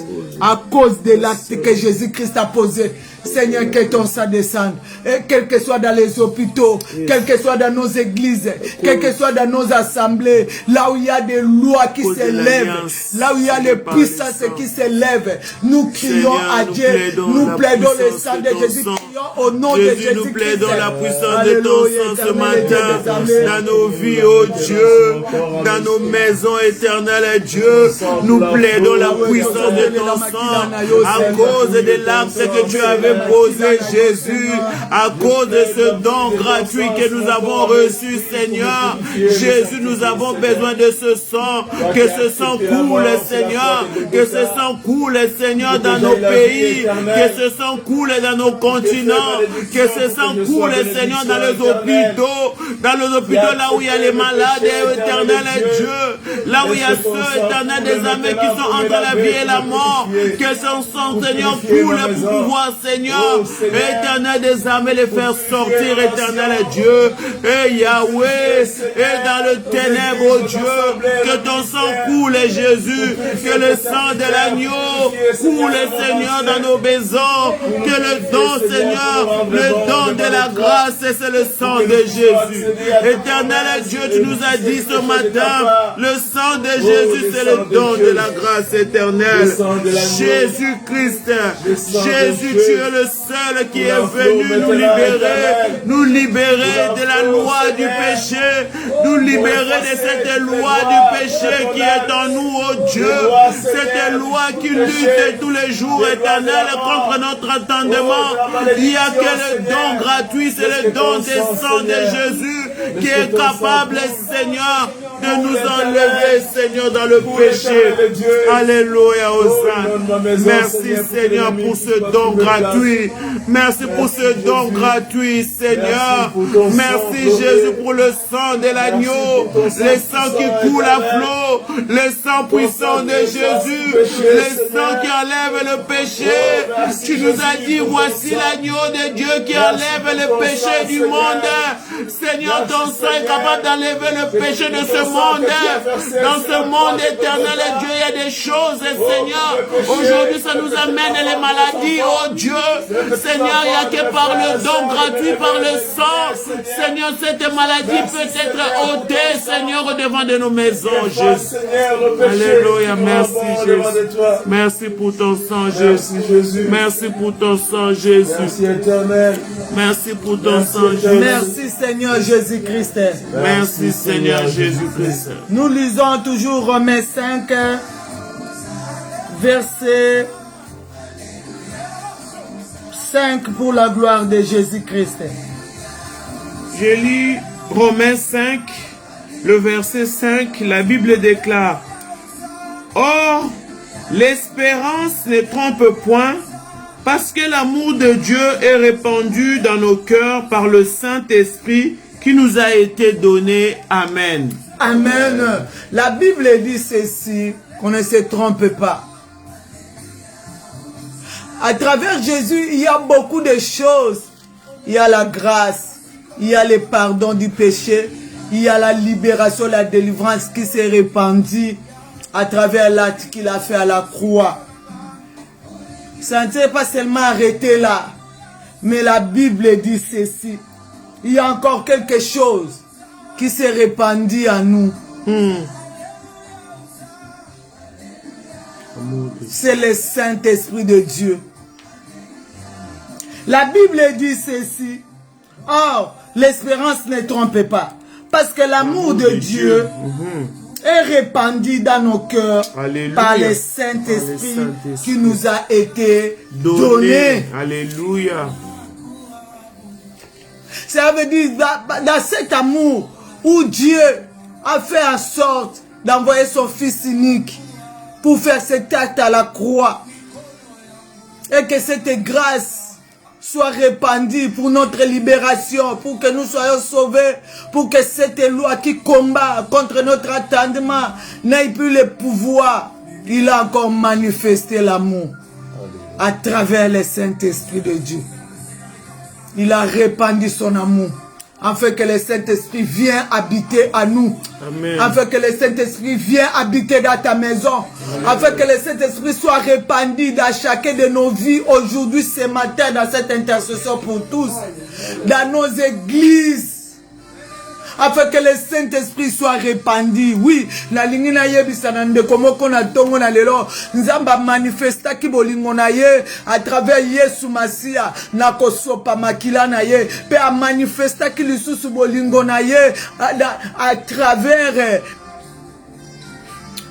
de l'acte que Jésus-Christ a posé. Seigneur, que ton sang descende, et quel que soit dans les hôpitaux, quel que soit dans nos églises, quel que soit dans nos assemblées, là où il y a des lois qui s'élèvent, là où il y a des puissances qui s'élèvent, nous crions à Dieu, nous plaidons le sang de Jésus, crions au nom de Jésus. Nous plaidons la puissance de ton sang ce matin, dans nos vies, oh Dieu, dans nos maisons éternelles, Dieu, nous plaidons la puissance de ton sang, à cause de l'acte que tu avais posé, Jésus, à cause de ce don gratuit que nous avons reçu, Seigneur. Jésus, nous avons besoin de ce sang, que ce sang coule, Seigneur, que ce sang coule, Seigneur, dans nos pays, que ce sang coule dans nos continents, que ce sang coule, Seigneur, dans les hôpitaux, là où il y a les malades, éternel Dieu, là où il y a ceux, éternel, des âmes qui sont entre la vie et la mort, que son sang, Seigneur, coule pour pouvoir, Seigneur, éternel des âmes, les faire sortir, éternel Dieu, et Yahweh, et dans le ténèbre, oh Dieu, que ton sang coule, Jésus, que le sang de l'agneau coule, Seigneur, dans nos maisons, que le don, Seigneur, le don de la grâce, c'est le sang de Jésus. Éternel Dieu, tu nous as dit ce matin, le sang de Jésus, c'est le don de la grâce éternelle. Jésus-Christ, Jésus, tu es le seul qui est venu nous libérer de la loi du péché, nous libérer de cette loi du péché qui est en nous, oh Dieu, cette loi qui lutte tous les jours, éternel, contre notre entendement. Il n'y a que le don gratuit, c'est le don des sangs de Jésus qui est capable, Seigneur, de nous enlever, Seigneur, dans le péché. Alléluia, Hosanna. Merci, Seigneur, pour ce don gratuit. Merci pour ce don gratuit, Seigneur. Merci, Jésus, pour le sang de l'agneau, le sang qui coule à flot, le sang puissant de Jésus, le sang qui enlève le péché. Tu nous as dit, voici l'agneau de Dieu qui enlève le péché du monde. Seigneur, ton sang est capable d'enlever le péché de ce monde. Dans ce monde éternel, Dieu, il y a des choses, Seigneur. Aujourd'hui, ça nous amène les maladies, oh Dieu. Seigneur, il n'y a que par le don gratuit, par le sang. Seigneur, cette maladie peut être ôtée, Seigneur, devant de nos maisons, Jésus. Alléluia, merci, Jésus. Merci pour ton sang, Jésus. Merci pour ton sang, Jésus. Merci, éternel. Merci pour ton sang, Jésus. Merci, Seigneur Jésus-Christ. Merci, Seigneur Jésus-Christ. Nous lisons toujours Romains 5, verset 5 pour la gloire de Jésus-Christ. Je lis Romains 5, le verset 5, la Bible déclare: Or, l'espérance ne trompe point, parce que l'amour de Dieu est répandu dans nos cœurs par le Saint-Esprit qui nous a été donné. Amen. Amen. La Bible dit ceci, qu'on ne se trompe pas. À travers Jésus, il y a beaucoup de choses. Il y a la grâce, il y a le pardon du péché, il y a la libération, la délivrance qui s'est répandue à travers l'acte qu'il a fait à la croix. Ça ne s'est pas seulement arrêté là, mais la Bible dit ceci. Il y a encore quelque chose qui s'est répandu en nous. C'est le Saint-Esprit de Dieu. La Bible dit ceci. Or, l'espérance ne trompe pas. Parce que l'amour de Dieu est répandu dans nos cœurs par le Saint-Esprit qui nous a été donné. Alléluia. Ça veut dire, dans cet amour où Dieu a fait en sorte d'envoyer son Fils unique pour faire cet acte à la croix, et que cette grâce soit répandue pour notre libération, pour que nous soyons sauvés, pour que cette loi qui combat contre notre attendement n'ait plus le pouvoir. Il a encore manifesté l'amour à travers le Saint-Esprit de Dieu. Il a répandu son amour afin que le Saint-Esprit vienne habiter à nous. Amen. Afin que le Saint-Esprit vienne habiter dans ta maison. Amen. Afin que le Saint-Esprit soit répandu dans chacun de nos vies aujourd'hui, ce matin, dans cette intercession pour tous. Dans nos églises. Afin que le Saint-Esprit soit répandu. Oui, la ligne na yebisanande comme qu'on a tongo na lelo. Nzamba manifesta ki bolingo na ye à travers Yesu Masia na kosopa makila na ye. Pe a manifesta ki lisusu bolingo na ye à travers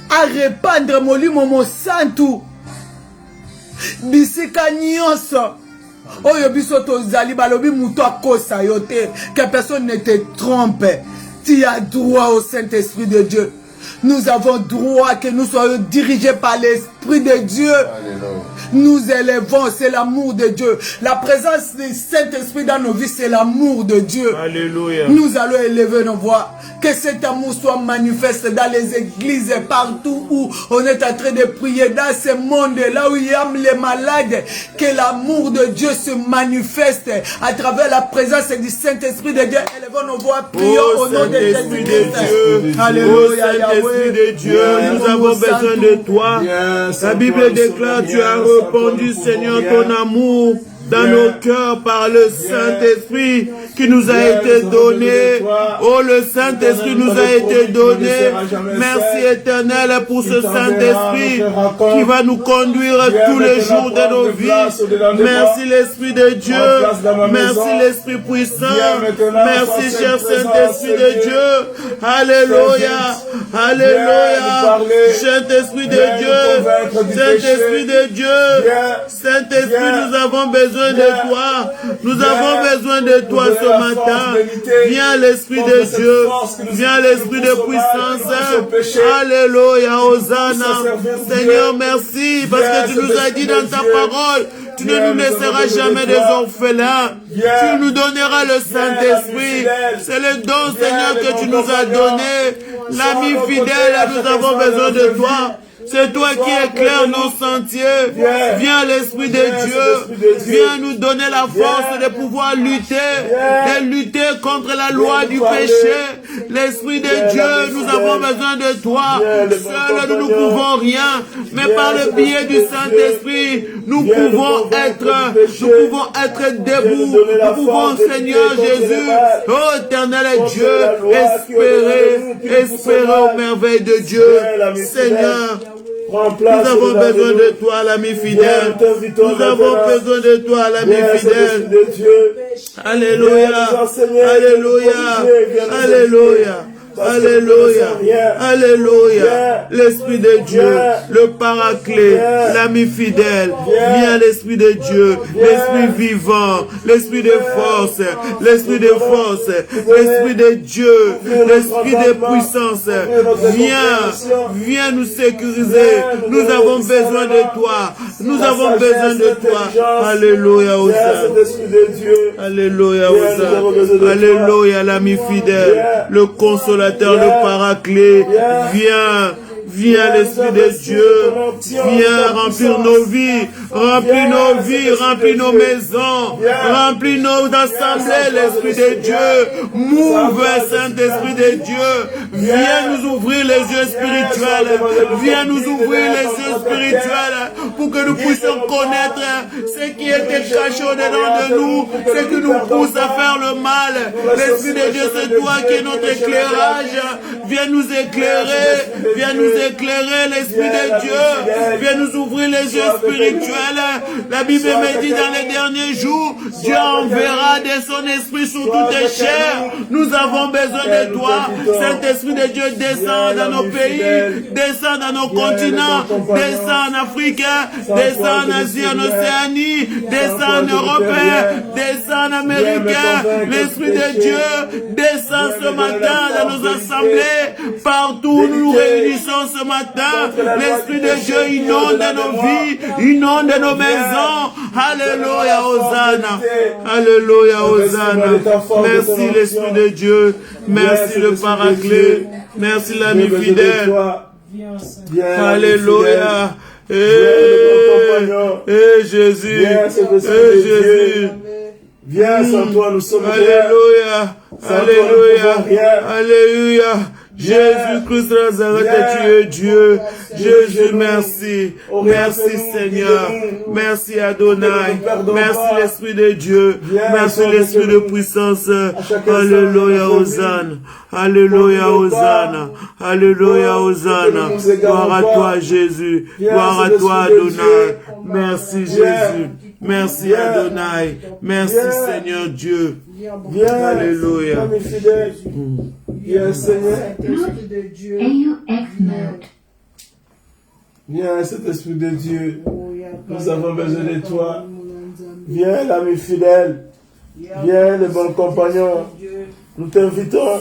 à répandre molimo mo santu. Bisika nyonso. Oyo biso tozali balobi muto akosa yote, que personne ne te trompe. Tu as droit au Saint-Esprit de Dieu. Nous avons droit que nous soyons dirigés par l'Esprit de Dieu. Alléluia. Nous élevons, c'est l'amour de Dieu. La présence du Saint-Esprit dans nos vies, c'est l'amour de Dieu. Alléluia. Nous allons élever nos voix. Que cet amour soit manifeste dans les églises et partout où on est en train de prier. Dans ce monde, là où il y a les malades, que l'amour de Dieu se manifeste à travers la présence du Saint-Esprit de Dieu. Élevons nos voix, prions au nom de Jésus-Christ. Alléluia. Saint-Esprit de Dieu, nous avons besoin de toi. La Bible déclare, tu as répandu, Seigneur, ton amour dans nos cœurs par le Saint-Esprit qui nous a été donné. Oh, le Saint-Esprit nous a été donné. Merci Éternel pour ce Saint-Esprit qui va nous conduire tous les jours de nos vies. Merci l'Esprit de Dieu. Merci l'Esprit puissant. Merci cher Saint-Esprit de Dieu. Alléluia. Alléluia. Saint-Esprit de Dieu. Saint-Esprit de Dieu. Saint-Esprit, nous avons besoin de toi. Nous avons besoin de toi ce matin. Viens l'Esprit de Dieu. Viens l'Esprit de puissance. Alléluia. Hosanna. Seigneur, merci parce que tu nous as dit dans ta parole, tu ne nous laisseras jamais des orphelins. Tu nous donneras le Saint-Esprit. C'est le don, Seigneur, que tu nous as donné. L'ami fidèle, nous avons besoin de toi. C'est toi qui éclaires nos sentiers. Viens l'Esprit de Dieu. Viens nous donner la force de pouvoir lutter. De lutter contre la loi du péché. L'Esprit de Dieu, nous avons besoin de toi. Seuls nous ne pouvons rien. Mais par le biais du Saint-Esprit, nous pouvons être debout. Nous pouvons, Seigneur Jésus, oh éternel Dieu, espérer aux merveilles de Dieu. Seigneur, nous avons besoin de toi, l'ami fidèle. Nous avons besoin de toi, l'ami fidèle. Alléluia. Alléluia. Alléluia. Alléluia, alléluia, l'Esprit de Dieu, le Paraclet, l'ami fidèle, viens l'Esprit de Dieu, l'Esprit vivant, l'Esprit de force, l'Esprit de force, l'Esprit de Dieu, l'Esprit de puissance, viens nous sécuriser, nous avons besoin de toi, nous avons besoin de toi, alléluia, alléluia, alléluia, l'ami fidèle, le consolateur, le Paraclet, viens l'Esprit de Dieu, viens remplir nos vies, remplis nos maisons, remplis nos assemblées, l'Esprit de Dieu, mouve Saint-Esprit de Dieu, viens nous ouvrir les yeux spirituels, viens nous ouvrir les yeux spirituels pour que nous puissions connaître ce qui était caché au-dedans de nous, ce qui nous pousse à faire le mal. L'Esprit de Dieu, c'est toi qui es notre éclairage, viens nous éclairer, l'Esprit de Dieu, viens nous ouvrir les yeux spirituels. La Bible me dit dans les derniers jours, Dieu enverra de son esprit sur toutes les chairs. Nous avons besoin de toi. Saint-Esprit de Dieu, descend dans nos pays, descend dans nos continents, descend en Afrique, descend en Asie, en Océanie, descend en Europe, descend en Amérique. L'Esprit de Dieu descend ce matin dans nos assemblées, partout où nous nous réunissons ce matin. L'Esprit de Dieu inonde nos vies, inonde nos maisons. Alléluia, Hosanna. Alléluia, Hosanna. Merci l'Esprit de Dieu. Merci le Paraclet. Merci l'ami fidèle. Alléluia. Jésus. Jésus. Viens, sans toi, nous sommes Alléluia. Alléluia. Alléluia. Jésus-Christ de Nazareth, tu es Dieu. Jésus, merci. Merci Seigneur. Merci Adonai. Merci l'Esprit de Dieu. Merci l'Esprit de puissance. Alléluia, Hosanna. Alléluia, Hosanna. Alléluia, Hosanna. Gloire à toi, Jésus. Gloire à toi, Adonai. Merci, Jésus. Merci, Adonai. Merci, Seigneur Dieu. Alléluia. Viens, Seigneur. Viens, cet Esprit de Dieu. Nous avons besoin de toi. Viens, l'ami fidèle. Viens, le bon compagnon. Nous t'invitons.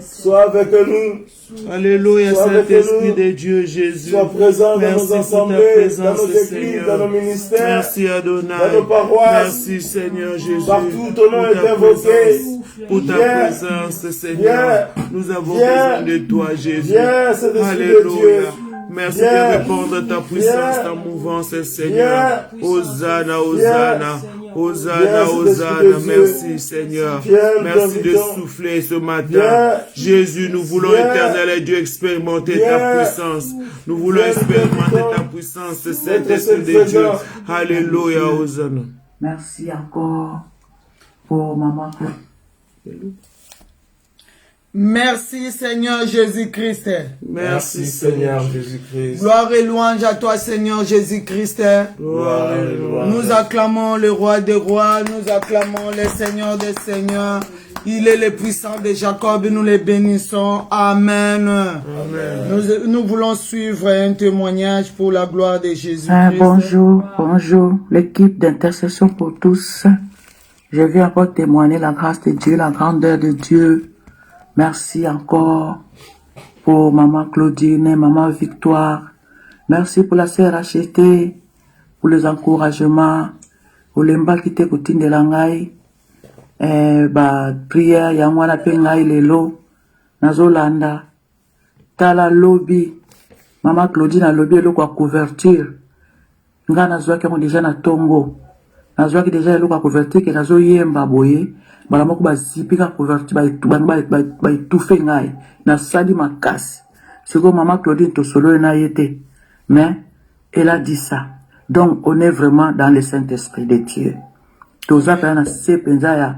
Sois avec nous. Alléluia, Saint-Esprit de Dieu, Jésus. Sois présent dans nos assemblées, dans nos églises, dans nos ministères. Merci Adonai. Dans nos paroisses. Merci Seigneur Jésus. Partout ton nom est invoqué. Pour ta présence, Seigneur. Nous avons besoin de toi, Jésus. Alléluia. Merci de répondre à ta puissance, ta mouvance, Seigneur. Hosanna, Hosanna. Hosanna, Hosanna. Merci, Seigneur. Merci de souffler ce matin. Jésus, nous voulons, éternel Dieu, expérimenter ta puissance. Nous voulons expérimenter ta puissance, Saint-Esprit de Dieu. Alléluia, Hosanna. Merci encore pour maman. Merci Seigneur Jésus-Christ. Merci Seigneur Jésus-Christ. Gloire et louange à toi Seigneur Jésus-Christ. Nous acclamons le roi des rois, nous acclamons le Seigneur des seigneurs. Il est le puissant de Jacob, nous les bénissons. Amen. Amen. Nous voulons suivre un témoignage pour la gloire de Jésus-Christ. Bonjour, l'équipe d'intercession pour tous. Je vais encore témoigner la grâce de Dieu, la grandeur de Dieu. Merci encore pour maman Claudine, maman Victoire. Merci pour la CRHT, pour les encouragements, pour les mbaki qui t'écoutent de l'angai. Prière, yamwana pengai lelo, nazolanda. Tala lobby, maman Claudine a lobby le quoi couverture. Nga nazwa qui ont déjà na tongo. Nazwa qui déjà le quoi couverture que nazo yemba boye. Balamoko bazipika couverture ba étouffer ngai na sali makasi. C'est comme maman Claudine to solo na yete. Mais elle a dit ça. Donc on est vraiment dans le Saint-Esprit de Dieu. Toza na sepenza ya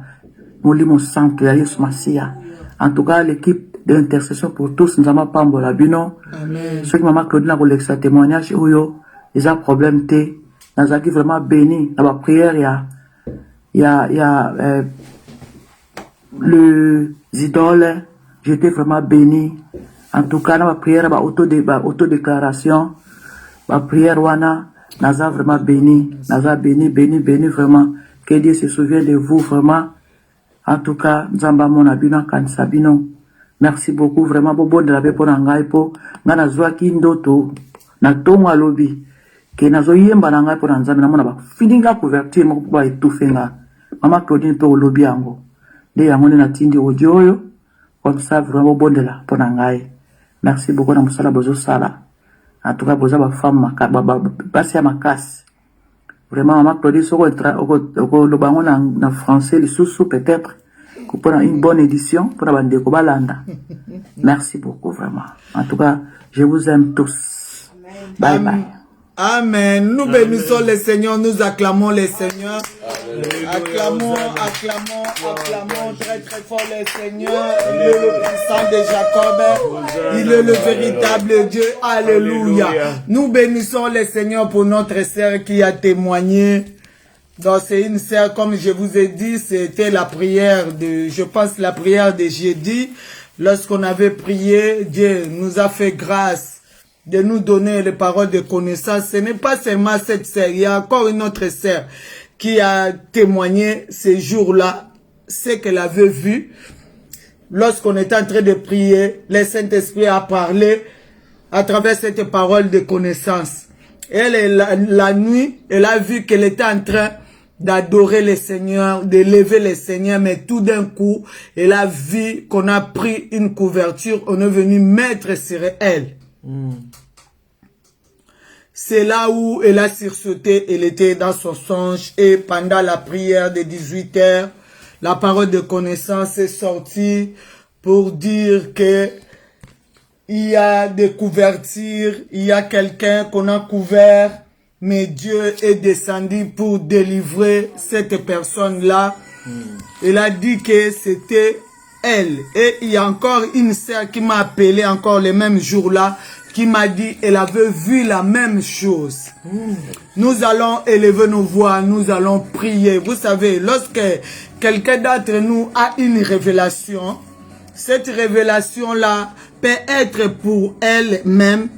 molimo santo ya Yesu Masia. En tout cas l'équipe d'intercession pour tous nous avons pas la bino. Amen. Ce que maman Claudine a collé sa témoignage oyo, ils a problème té. Nazaki vraiment béni dans la prière il y a les idoles, j'étais vraiment béni. En tout cas, dans ma prière, ma autodéclaration, ma prière, wana, naza vraiment béni. Naza béni vraiment. Que Dieu se souvienne de vous vraiment. En tout cas, Nzamba mon abino, Kansabino. Merci beaucoup, vraiment, bon de la paix pour Nangai, pour Nanazwa Kindoto, Natonga Lobby, que Nazo Yemba Nangai pour Nzamba, Namona, Fininga couverture, Mokuba et tout fenga. Maman Claudine peut au lobby ango. De yango na tindi audio comme ça vraiment bon de là pour nangai. Merci beaucoup na musala bozo sala. En tout cas boza ba femme passer à ma casse. Vraiment maman Claudine soko le bango na français les sous peut-être pour une bonne édition pour la bande ko balanda. Merci beaucoup vraiment. En tout cas, je vous aime tous. Bye bye. Amen. Nous bénissons le Seigneur, nous acclamons le Seigneur. Acclamons très très fort le Seigneur. Il est le puissant de Jacob. Il est le véritable Dieu. Alléluia. Nous bénissons le Seigneur pour notre sœur qui a témoigné. Donc c'est une sœur, comme je vous ai dit, c'était la prière je pense la prière de jeudi. Lorsqu'on avait prié, Dieu nous a fait grâce de nous donner les paroles de connaissance. Ce n'est pas seulement cette sœur, il y a encore une autre sœur qui a témoigné ces jours-là, ce qu'elle avait vu. Lorsqu'on était en train de prier, le Saint-Esprit a parlé à travers cette parole de connaissance. Elle, la nuit, elle a vu qu'elle était en train d'adorer le Seigneur, d'élever le Seigneur, mais tout d'un coup, elle a vu qu'on a pris une couverture, on est venu mettre sur elle. C'est là où elle a sursauté, elle était dans son songe et pendant la prière de 18 h, la parole de connaissance est sortie pour dire que il y a des couvertures, il y a quelqu'un qu'on a couvert, mais Dieu est descendu pour délivrer cette personne-là. Elle a dit que c'était elle. Et il y a encore une sœur qui m'a appelé encore le même jour-là, qui m'a dit elle avait vu la même chose. Nous allons élever nos voix, nous allons prier. Vous savez, lorsque quelqu'un d'entre nous a une révélation, cette révélation-là peut être pour elle-même,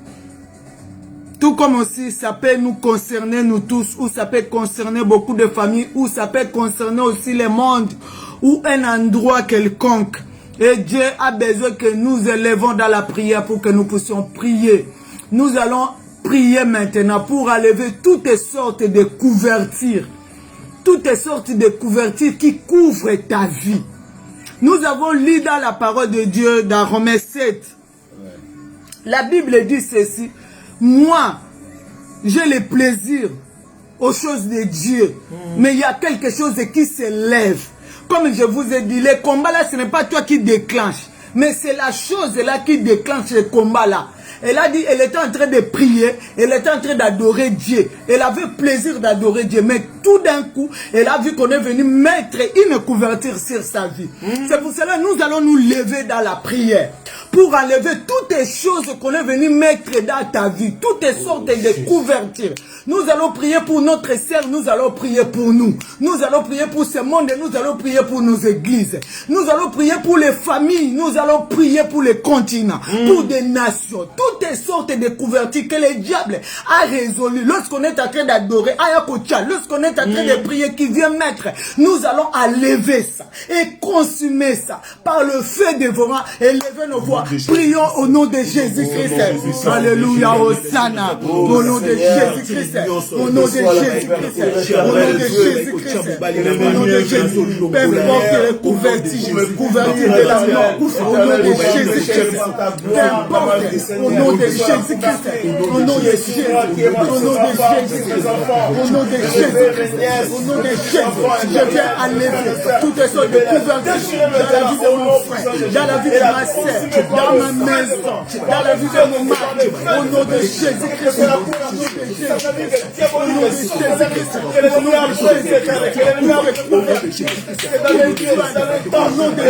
tout comme aussi ça peut nous concerner nous tous, ou ça peut concerner beaucoup de familles, ou ça peut concerner aussi le monde, ou un endroit quelconque. Et Dieu a besoin que nous élevons dans la prière pour que nous puissions prier. Nous allons prier maintenant pour enlever toutes sortes de couvertures. Toutes sortes de couvertures qui couvrent ta vie. Nous avons lu dans la parole de Dieu, dans Romains 7. La Bible dit ceci. Moi, j'ai le plaisir aux choses de Dieu. Mais il y a quelque chose qui s'élève. Comme je vous ai dit, les combats là, ce n'est pas toi qui déclenche. Mais c'est la chose là qui déclenche les combats là. Elle a dit, elle était en train de prier, elle était en train d'adorer Dieu. Elle avait plaisir d'adorer Dieu. Mais tout d'un coup, elle a vu qu'on est venu mettre une couverture sur sa vie. C'est pour cela que nous allons nous lever dans la prière. Pour enlever toutes les choses qu'on est venu mettre dans ta vie. Toutes les sortes de couvertures. Nous allons prier pour notre sœur, nous allons prier pour nous. Nous allons prier pour ce monde et nous allons prier pour nos églises. Nous allons prier pour les familles, nous allons prier pour les continents, pour des nations. Toutes les sortes de couvertures que le diable a résolues. Lorsqu'on est en train d'adorer Ayakocha, lorsqu'on est en train de prier qui vient mettre, nous allons enlever ça et consumer ça par le feu dévorant et lever nos voix. Prions au nom de Jésus-Christ. Alléluia, Hosanna. Au nom de Jésus-Christ. Au nom de Jésus-Christ. Au nom de Jésus-Christ. Au nom de Jésus. Peu importe les couvertures de la mort. Au nom de Jésus-Christ. Peu importe. Au nom de Jésus-Christ. Au nom de Jésus. Au nom de Jésus-Christ. Au nom de Jésus-Christ. Au nom de Jésus. Je viens enlever toutes sortes de couvertures dans la vie de mon frère, dans la vie de ma sœur, dans ma maison, dans la vie de mon mari. Au nom de Jésus-Christ. Au nom de Jésus-Christ. Au nom de Jésus-Christ. Au nom de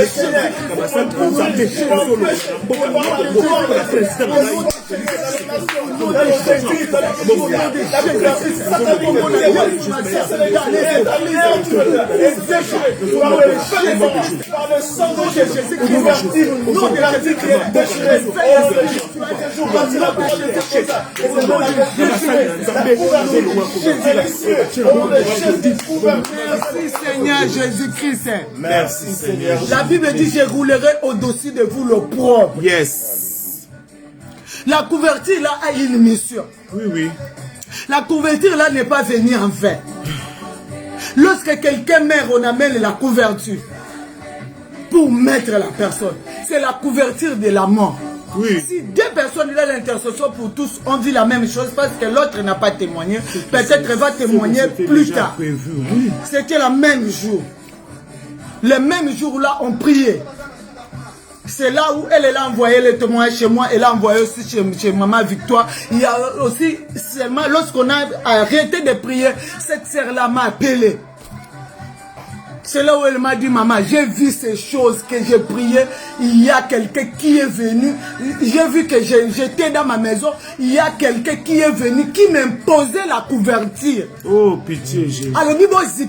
Merci Seigneur Jésus-Christ. Merci Seigneur. La Bible dit, je roulerai au-dessus de vous l'opprobre. Yes. La couverture là a une mission. Oui, oui. La couverture là n'est pas venue en vain. Lorsque quelqu'un meurt, on amène la couverture pour mettre la personne. C'est la couverture de la mort. Oui. Si deux personnes là, l'intercession pour tous ont dit la même chose parce que l'autre n'a pas témoigné, peut-être va témoigner plus tard. Oui. C'était le même jour. Le même jour là, on priait. C'est là où elle a envoyé les témoins chez moi, elle a envoyé aussi chez Maman Victoire. Il y a aussi, seulement lorsqu'on a arrêté de prier, cette sœur-là m'a appelé. C'est là où elle m'a dit, maman, j'ai vu ces choses que j'ai prié. Il y a quelqu'un qui est venu. J'ai vu que j'étais dans ma maison. Il y a quelqu'un qui est venu, qui m'imposait la couverture. Oh, pitié, Jésus. Alors, c'est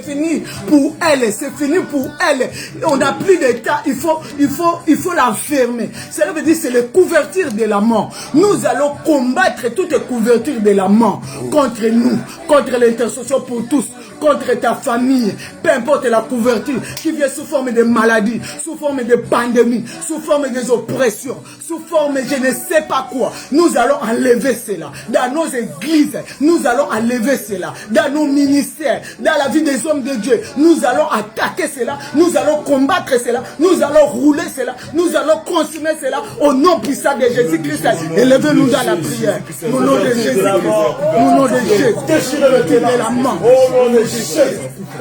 fini pour elle. C'est fini pour elle. On n'a plus de temps. Il faut l'enfermer. Cela veut dire que c'est la couverture de la mort. Nous allons combattre toutes les couvertures de la mort contre nous, contre l'intercession pour tous. contre ta famille, peu importe la couverture, qui vient sous forme de maladie, sous forme de pandémie, sous forme des oppressions, sous forme je ne sais pas quoi. Nous allons enlever cela. Dans nos églises, nous allons enlever cela. Dans nos ministères, dans la vie des hommes de Dieu, nous allons attaquer cela, nous allons combattre cela, nous allons rouler cela, nous allons consommer cela au nom puissant de Jésus-Christ. Élevez-nous dans la prière. Au nom de Jésus. Au nom de Jésus. Déchirez le pied de la main. Au nom de Jésus.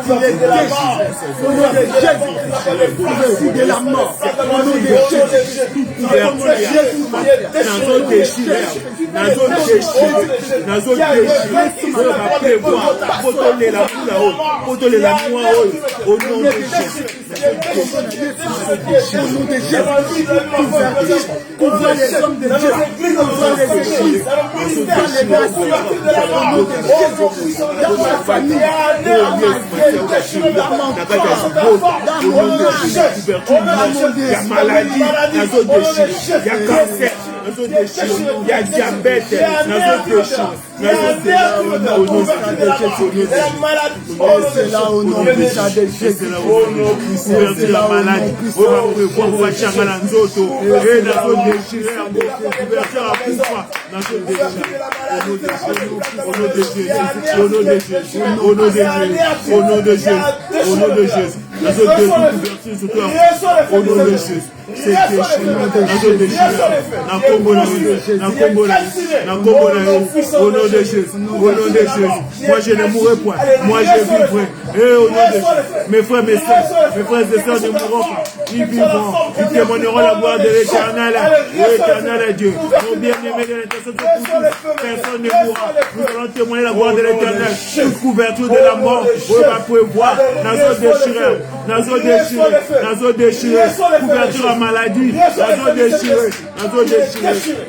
Il est déchiré. Au nom de Jésus. De la mort. Au nom de Jésus. Couvrir les hommes de Dieu, couvrir les églises, couvrir les nations, dans ma famille, dans mon il y a diabète, c'est là au nom de Jésus. La maladie, on va changer la nzoto, et la zone déchirée, au nom de Jésus, au nom de Jésus, au nom de Jésus, au nom de Jésus, la zone de couverture, au nom de Jésus. C'est déchiré, la zone déchirée, la combo, au nom de Jésus, au nom de Jésus. Moi je ne mourrai point, moi je vivrai, et au nom de Jésus. Mes frères et sœurs ne mourront pas, ils vivront, ils témoigneront la gloire de l'Éternel, l'éternel Dieu. Mon bien-aimé de l'intention de tous, personne ne mourra. Nous allons témoigner la gloire de l'Éternel. Toute couverture de la mort, on va pouvoir, nazo déchiré, couverture à maladie, nazo déchiré,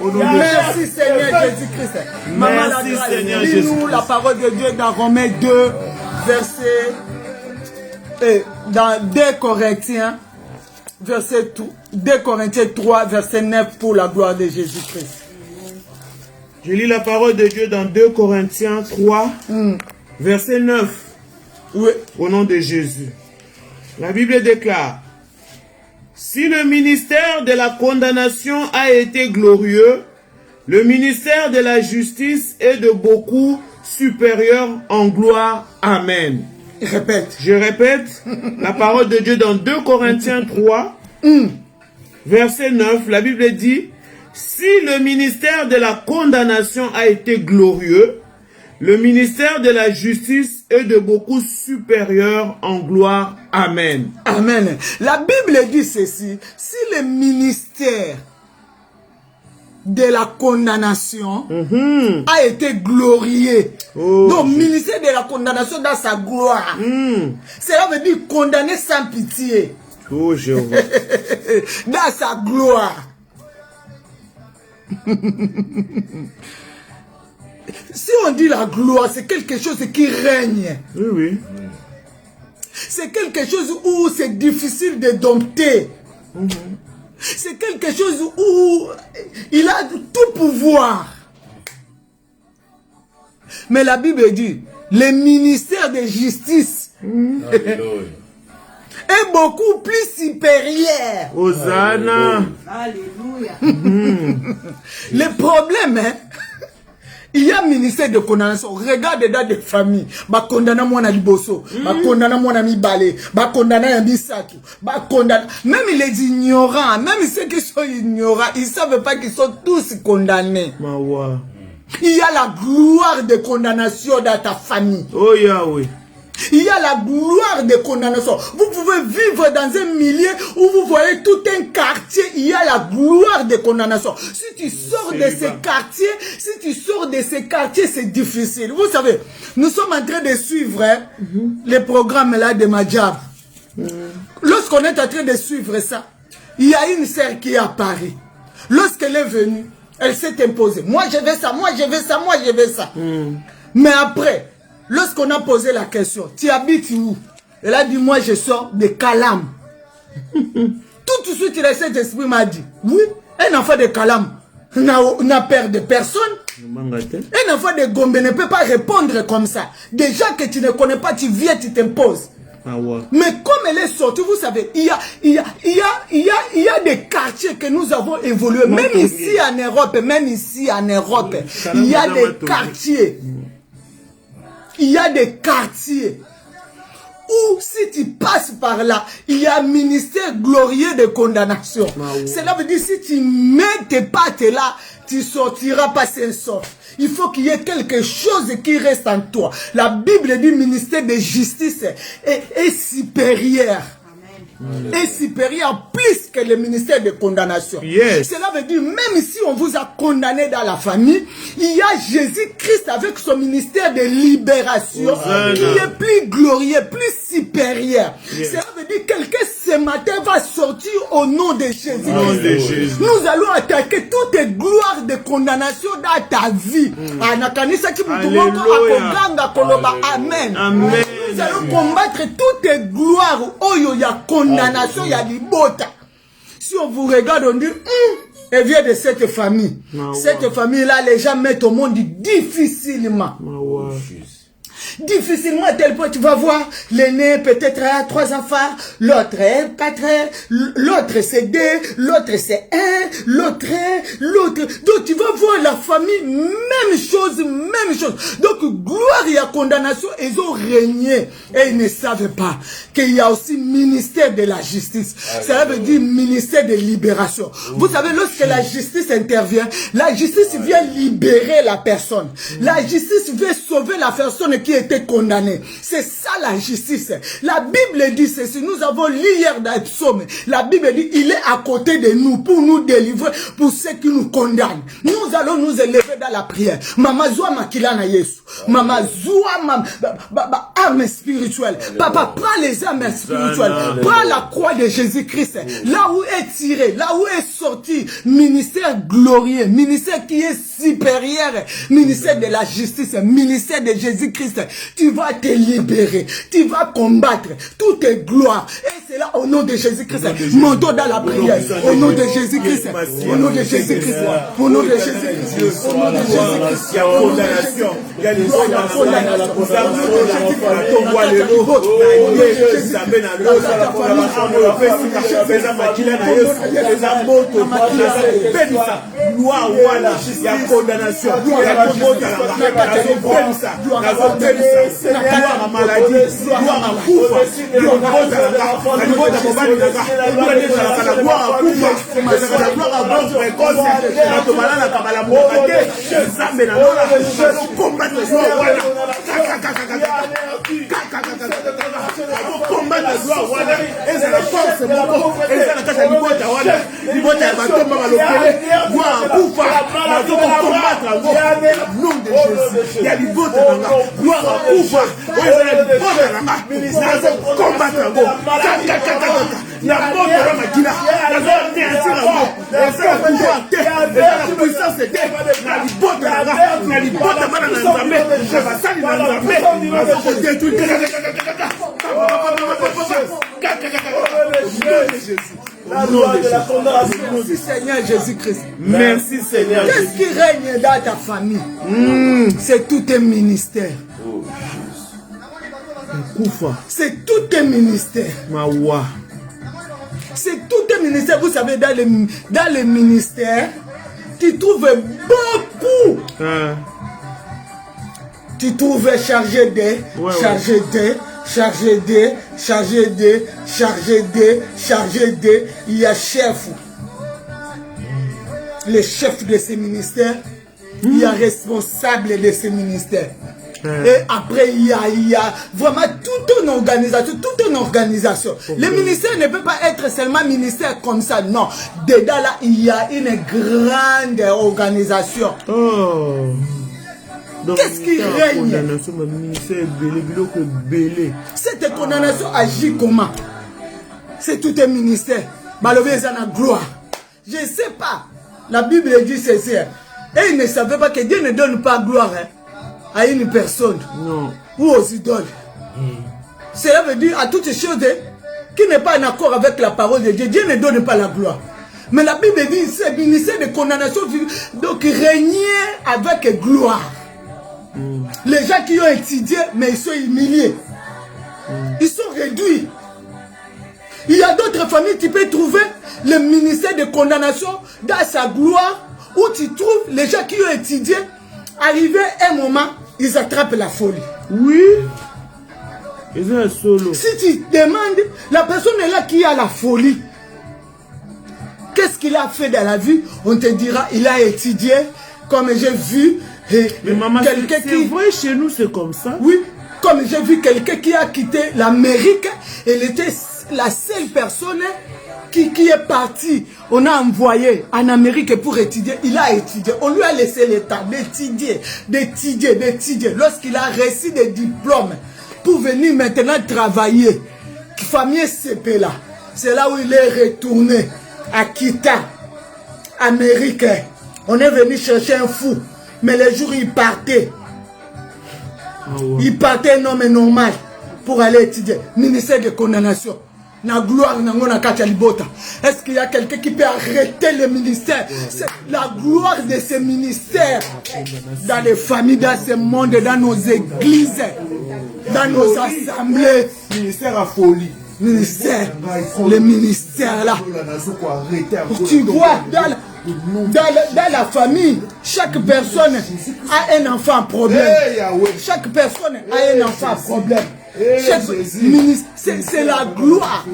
au nom de Merci Seigneur Jésus-Christ. Merci Seigneur Jésus. Lis-nous la parole de Dieu dans Romains 2, verset, dans 2 Corinthiens, verset 2 Corinthiens 3, verset 9 pour la gloire de Jésus-Christ. Je lis la parole de Dieu dans 2 Corinthiens 3, verset 9. Oui. Au nom de Jésus. La Bible déclare: si le ministère de la condamnation a été glorieux, le ministère de la justice est de beaucoup supérieur en gloire. Amen. Répète. Je répète la parole de Dieu dans 2 Corinthiens 3, verset 9. La Bible dit: si le ministère de la condamnation a été glorieux, le ministère de la justice est de beaucoup supérieur en gloire. Amen. Amen. La Bible dit ceci: si le ministère de la condamnation a été glorieux. Donc, ministère de la condamnation dans sa gloire. Cela veut dire condamner sans pitié. Oh, je vois. Dans sa gloire. Si on dit la gloire, c'est quelque chose qui règne. Oui, oui. C'est quelque chose où c'est difficile de dompter. C'est quelque chose où il a tout pouvoir. Mais la Bible dit, le ministère de justice est beaucoup plus supérieur. Hosanna. Alléluia. Le problème, il y a un ministère de condamnation. Regarde dans des familles. Ba condamna moi na liboso. Ba condamna moi na mibale. Ba condamna ya bisatu. Ba condamna. Même les ignorants, même ceux qui sont ignorants, ils ne savent pas qu'ils sont tous condamnés. Mawa. Il y a la gloire de condamnation dans ta famille. Oh Yahweh. Il y a la gloire de condamnation. Vous pouvez vivre dans un milieu où vous voyez tout un quartier. Il y a la gloire de condamnation. Si tu sors de ces quartiers, c'est difficile. Vous savez, nous sommes en train de suivre les programmes là de Madjab. Lorsqu'on est en train de suivre ça, il y a une sœur qui est à Paris. Lorsqu'elle est venue, elle s'est imposée. Moi je veux ça, moi je veux ça, moi je veux ça. Mais après, lorsqu'on a posé la question, tu habites où? Elle a dit, moi je sors de Kalam. Tout de suite, le Saint-Esprit m'a dit, oui, un enfant de Kalam. n'a peur de personne. Un enfant de Gombe ne peut pas répondre comme ça. Déjà que tu ne connais pas, tu viens, tu t'imposes. Ah ouais. Mais comme elle est sortie, vous savez, il y a des quartiers que nous avons évolué. Même ici en Europe, il y a des quartiers. Il y a des quartiers où si tu passes par là, il y a un ministère glorieux de condamnation. Cela veut dire si tu mets tes pattes là, tu sortiras pas sans sort. Il faut qu'il y ait quelque chose qui reste en toi. La Bible dit ministère de justice est supérieur. Est supérieur plus que le ministère de condamnation. Yes. Cela veut dire, même si on vous a condamné dans la famille, il y a Jésus-Christ avec son ministère de libération qui est plus glorieux, plus supérieur. Yes. Cela veut dire, quelqu'un ce matin va sortir au nom de Jésus-Christ. Nous allons attaquer toutes les gloires de condamnation dans ta vie. Amen. Amen. Nous allons combattre toutes les gloires. Oh, il y a condamnation, il y a libota. Si on vous regarde, on dit, elle vient de cette famille. Cette famille-là, les gens mettent au monde difficilement. Difficilement à tel point, tu vas voir, l'aîné peut-être a 3 enfants, l'autre est 4, l'autre c'est 2, l'autre c'est 1, l'autre. Donc tu vas voir la famille, même chose. Donc gloire et condamnation, ils ont régné et ils ne savent pas qu'il y a aussi ministère de la justice. Ça veut dire ministère de libération. Vous savez, lorsque la justice intervient, la justice vient libérer la personne. La justice vient sauver la personne qui était condamné. C'est ça la justice. La Bible dit ceci. Nous avons lu hier dans le psaume. La Bible dit il est à côté de nous pour nous délivrer pour ceux qui nous condamnent. Nous allons nous élever dans la prière. Mama zoa makila na Yesu. Mama zoa âme spirituelle. Papa, prends les âmes spirituelles. Prends la croix de Jésus-Christ. Là où est tiré, là où est sorti ministère glorieux, ministère qui est supérieur, ministère de la justice, ministère de Jésus-Christ. Tu vas te libérer, tu vas combattre toutes tes gloires. Et c'est là au nom de Jésus-Christ. Montons dans la prière. Au nom de Jésus-Christ. Au nom de Jésus-Christ. Au nom de Jésus-Christ. Au nom de Jésus-Christ. Il y a condamnation. Il y a des gloire à maladie, gloire à Koufa, gloire La loi de la condamnation. Merci Seigneur Jésus-Christ. Merci Seigneur. Qu'est-ce qui règne dans ta famille? C'est tout un ministère. C'est tout un ministère. C'est tout un ministère. Vous savez, dans les ministères, tu trouves beaucoup. Tu trouves chargé de, chargé de, il y a chef. Le chef de ces ministères, il y a responsable de ces ministères. Et après, il y a vraiment toute une organisation. Le ministère ne peut pas être seulement ministère comme ça, non. Dedans là, il y a une grande organisation. Qu'est-ce qui règne? Cette condamnation agit comment? C'est tout un ministère. Malheureusement, ils ont la gloire. Je ne sais pas. La Bible dit ceci. Et ils ne savaient pas que Dieu ne donne pas gloire à une personne. Non. Ou aux idoles. Cela veut dire à toutes ces choses qui n'est pas en accord avec la parole de Dieu. Dieu ne donne pas la gloire. Mais la Bible dit, c'est ministère de condamnation. Donc, régner avec gloire. Les gens qui ont étudié, mais ils sont humiliés. Ils sont réduits. Il y a d'autres familles, tu peux trouver le ministère de condamnation dans sa gloire, où tu trouves les gens qui ont étudié, arrivé un moment, ils attrapent la folie. Oui. Ils sont solo. Si tu demandes, la personne est là qui a la folie. Qu'est-ce qu'il a fait dans la vie? On te dira, il a étudié, comme j'ai vu. Mais maman, quelqu'un qui... vrai, chez nous, c'est comme ça. Oui, comme j'ai vu quelqu'un qui a quitté l'Amérique, elle était la seule personne qui est partie. On a envoyé en Amérique pour étudier. Il a étudié. On lui a laissé le temps d'étudier, d'étudier. Lorsqu'il a reçu des diplômes pour venir maintenant travailler, famille CP là, c'est là où il est retourné à Kita, Amérique. On est venu chercher un fou. Mais les jours, il partait. Il partait un homme normal pour aller étudier. Ministère de condamnation. La gloire, est-ce qu'il y a quelqu'un qui peut arrêter le ministère? C'est la gloire de ce ministère dans les familles, dans ce monde, dans nos églises, dans nos assemblées. Ministère à folie. Ministère, le ministère là. Tu vois, dans la famille, chaque personne a un enfant à problème. Chaque personne a un enfant à problème. C'est la gloire.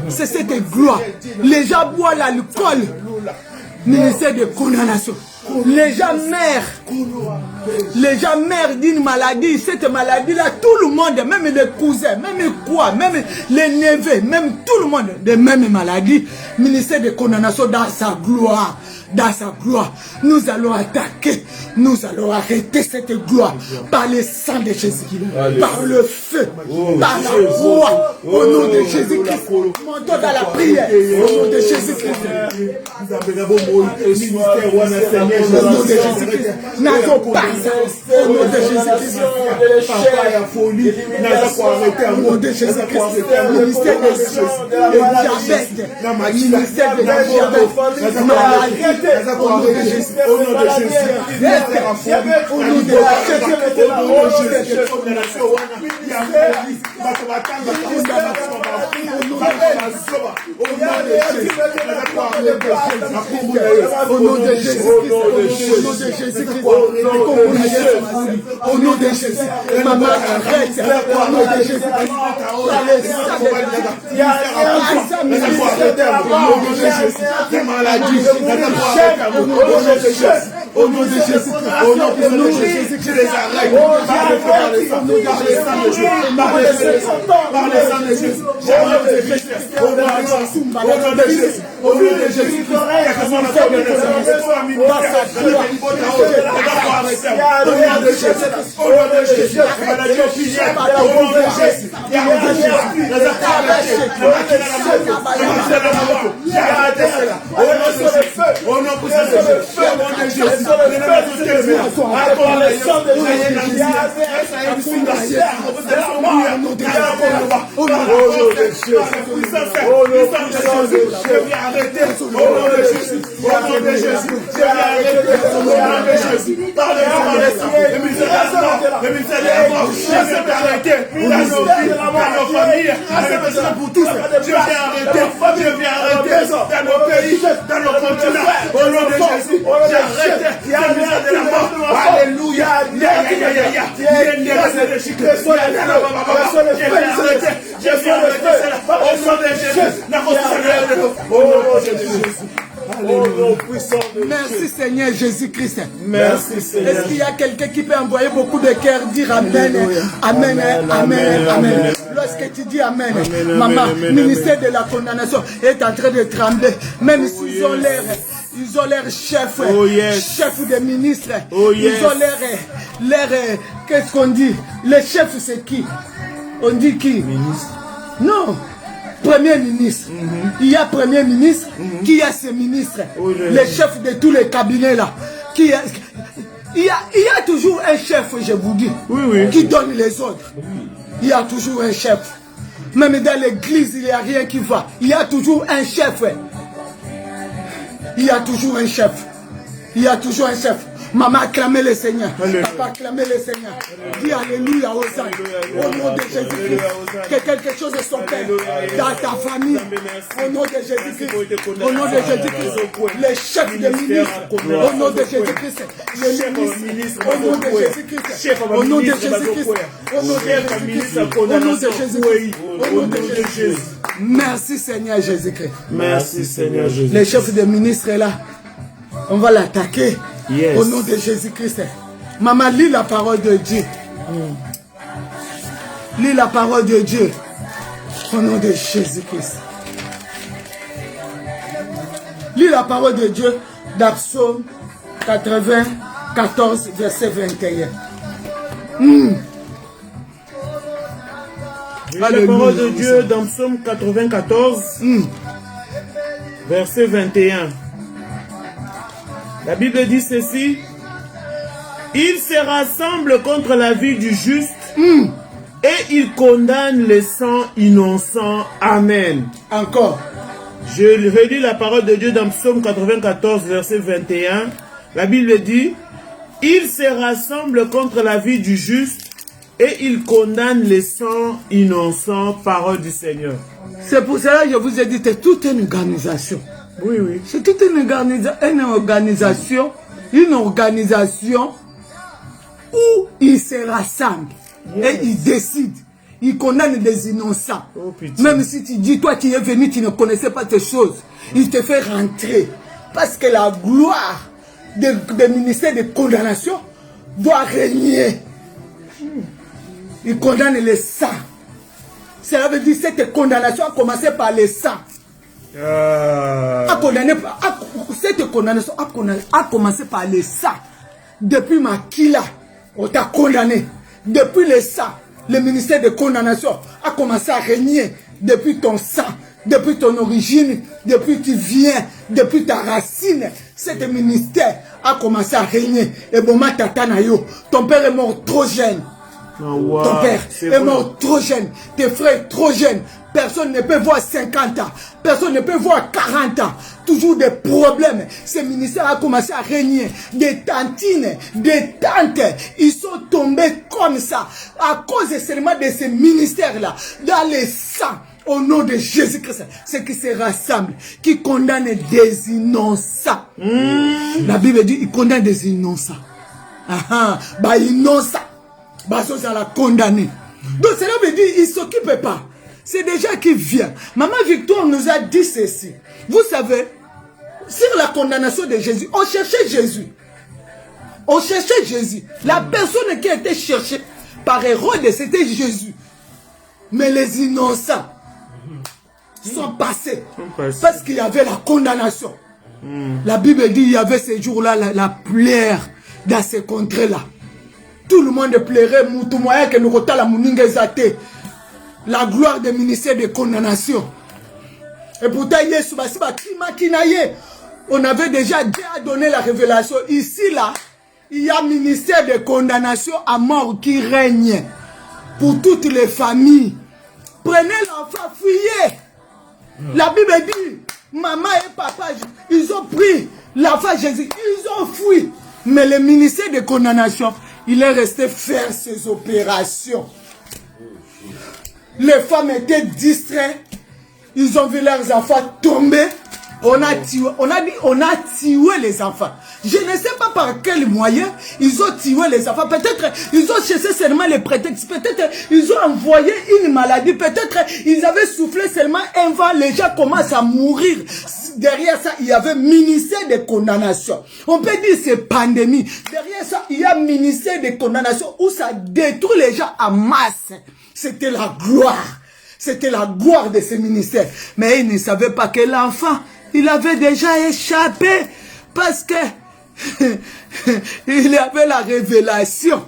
C'est cette gloire. Les gens boivent l'alcool. Ministère de condamnation. Les gens meurent. Les gens meurent d'une maladie. Cette maladie-là, tout le monde, même les cousins, même quoi, même les neveux, même tout le monde, de même maladie. Ministère de condamnation dans sa gloire. Dans sa gloire, nous allons attaquer, nous allons arrêter cette gloire par le sang de Jésus, par le feu, par la croix, au nom de Jésus-Christ. Montons dans la prière, au nom de Jésus-Christ. Au nom de Jésus-Christ. N'avons pas au nom de Jésus-Christ. Au nom de Jésus-Christ. Ministère de diabète, ministère de diabète, maladie. Au nom de Jésus, au nom de Jésus, au nom de au nom de Jésus, maman arrête, au nom de Jésus, au nom de Jésus, au nom de Jésus, je les arrête. Par le sang de Jésus, par le sang de Jésus, au nom de Jésus, au nom de Jésus, dans nos pays, dans nos continents, au nom de Jésus, j'arrête de la mort. Alléluia. Merci Seigneur Jésus-Christ. Merci Seigneur. Est-ce qu'il y a quelqu'un qui peut envoyer beaucoup de cœurs, dire Amen, Amen, Amen, Amen. Lorsque tu dis Amen, maman, ministère de la condamnation est en train de trembler. Même s'ils ont l'air, ils ont l'air chef, chef des ministres. Ils ont l'air, qu'est-ce qu'on dit? Le chef c'est qui? On dit qui? Ministre. Non. Premier ministre. Il y a premier ministre, qui a ses ministres, les chefs de tous les cabinets là. Il y a toujours un chef, je vous dis, qui donne les ordres. Il y a toujours un chef. Même dans l'église, il n'y a rien qui va. Il y a toujours un chef. Il y a toujours un chef. Il y a toujours un chef. Maman, acclamez le Seigneur. Papa, acclamez le Seigneur. Dis Alléluia aux âmes. Au nom de Jésus-Christ. Que quelque chose s'opère dans ta famille. Au nom de Jésus-Christ. Au nom de Jésus-Christ. Les chefs de ministres. Au nom de Jésus-Christ. Les ministres. Au nom de Jésus-Christ. Au nom de Jésus-Christ. Au nom de Jésus-Christ. Au nom de Jésus-Christ. Au nom de Jésus-Christ. Merci Seigneur Jésus-Christ. Merci Seigneur Jésus-Christ. Les chefs de ministres est là. On va l'attaquer. Yes. Au nom de Jésus-Christ. Maman, lis la parole de Dieu. Lis la parole de Dieu. Au nom de Jésus-Christ. Lis la parole de Dieu dans Psaume 94, verset 21. La parole de Dieu dans Psaume 94, verset 21. La Bible dit ceci: ils se rassemblent contre la vie du juste et ils condamnent les sangs innocents. Amen. Encore. Je relis la parole de Dieu dans Psaume 94, verset 21. La Bible dit: ils se rassemblent contre la vie du juste et ils condamnent les sangs innocents. Parole du Seigneur. C'est pour cela que je vous ai dit, c'est toute une organisation. Oui, oui. C'est toute une organisation où ils se rassemblent et ils décident. Ils condamnent les innocents. Oh, même si tu dis, toi qui es venu, tu ne connaissais pas ces choses, il te fait rentrer. Parce que la gloire des ministères de condamnation doit régner. Ils condamnent les saints. Cela veut dire que cette condamnation a commencé par les saints. Cette condamnation a commencé par les saints. Depuis Makila, on t'a condamné. Depuis les saints, le ministère de condamnation a commencé à régner. Depuis ton sang, depuis ton origine, depuis tu viens, depuis ta racine, cet ministère a commencé à régner. Et bon, ton père est mort trop jeune. Wow, ton père est mort trop jeune. Tes frères trop jeunes. Personne ne peut voir 50 ans. Personne ne peut voir 40 ans. Toujours des problèmes. Ce ministère a commencé à régner. Des tantines, des tantes, ils sont tombés comme ça. À cause seulement de ces ministères-là. Dans les sangs. Au nom de Jésus-Christ. Ceux qui se rassemblent. Qui condamnent des innocents. La Bible dit, ils condamnent des innocents. Bah innocents. Bah ça l'a condamné. Donc cela veut dire, ils ne s'occupent pas. C'est déjà qui vient. Maman Victoire nous a dit ceci. Vous savez, sur la condamnation de Jésus, on cherchait Jésus. On cherchait Jésus. La personne qui a été cherchée par Hérode, c'était Jésus. Mais les innocents sont passés. Parce qu'il y avait la condamnation. La Bible dit qu'il y avait ces jours-là la plaie dans ces contrées-là. Tout le monde plairait. Que nous la la gloire des ministères de condamnation. Et pourtant, on avait déjà donné la révélation. Ici, là, il y a un ministère de condamnation à mort qui règne pour toutes les familles. Prenez l'enfant, fuyez. La Bible dit, maman et papa, ils ont pris l'enfant Jésus, ils ont fui. Mais le ministère de condamnation, il est resté faire ses opérations. Les femmes étaient distraites. Ils ont vu leurs enfants tomber. On a tué les enfants. Je ne sais pas par quel moyen ils ont tué les enfants. Peut-être ils ont cherché seulement les prétextes. Peut-être ils ont envoyé une maladie. Peut-être ils avaient soufflé seulement un vent. Les gens commencent à mourir. Derrière ça, il y avait ministère de condamnation. On peut dire c'est pandémie. Derrière ça, il y a ministère de condamnation où ça détruit les gens en masse. C'était la gloire. C'était la gloire de ce ministère. Mais ils ne savaient pas que l'enfant, il avait déjà échappé. Parce que il avait la révélation.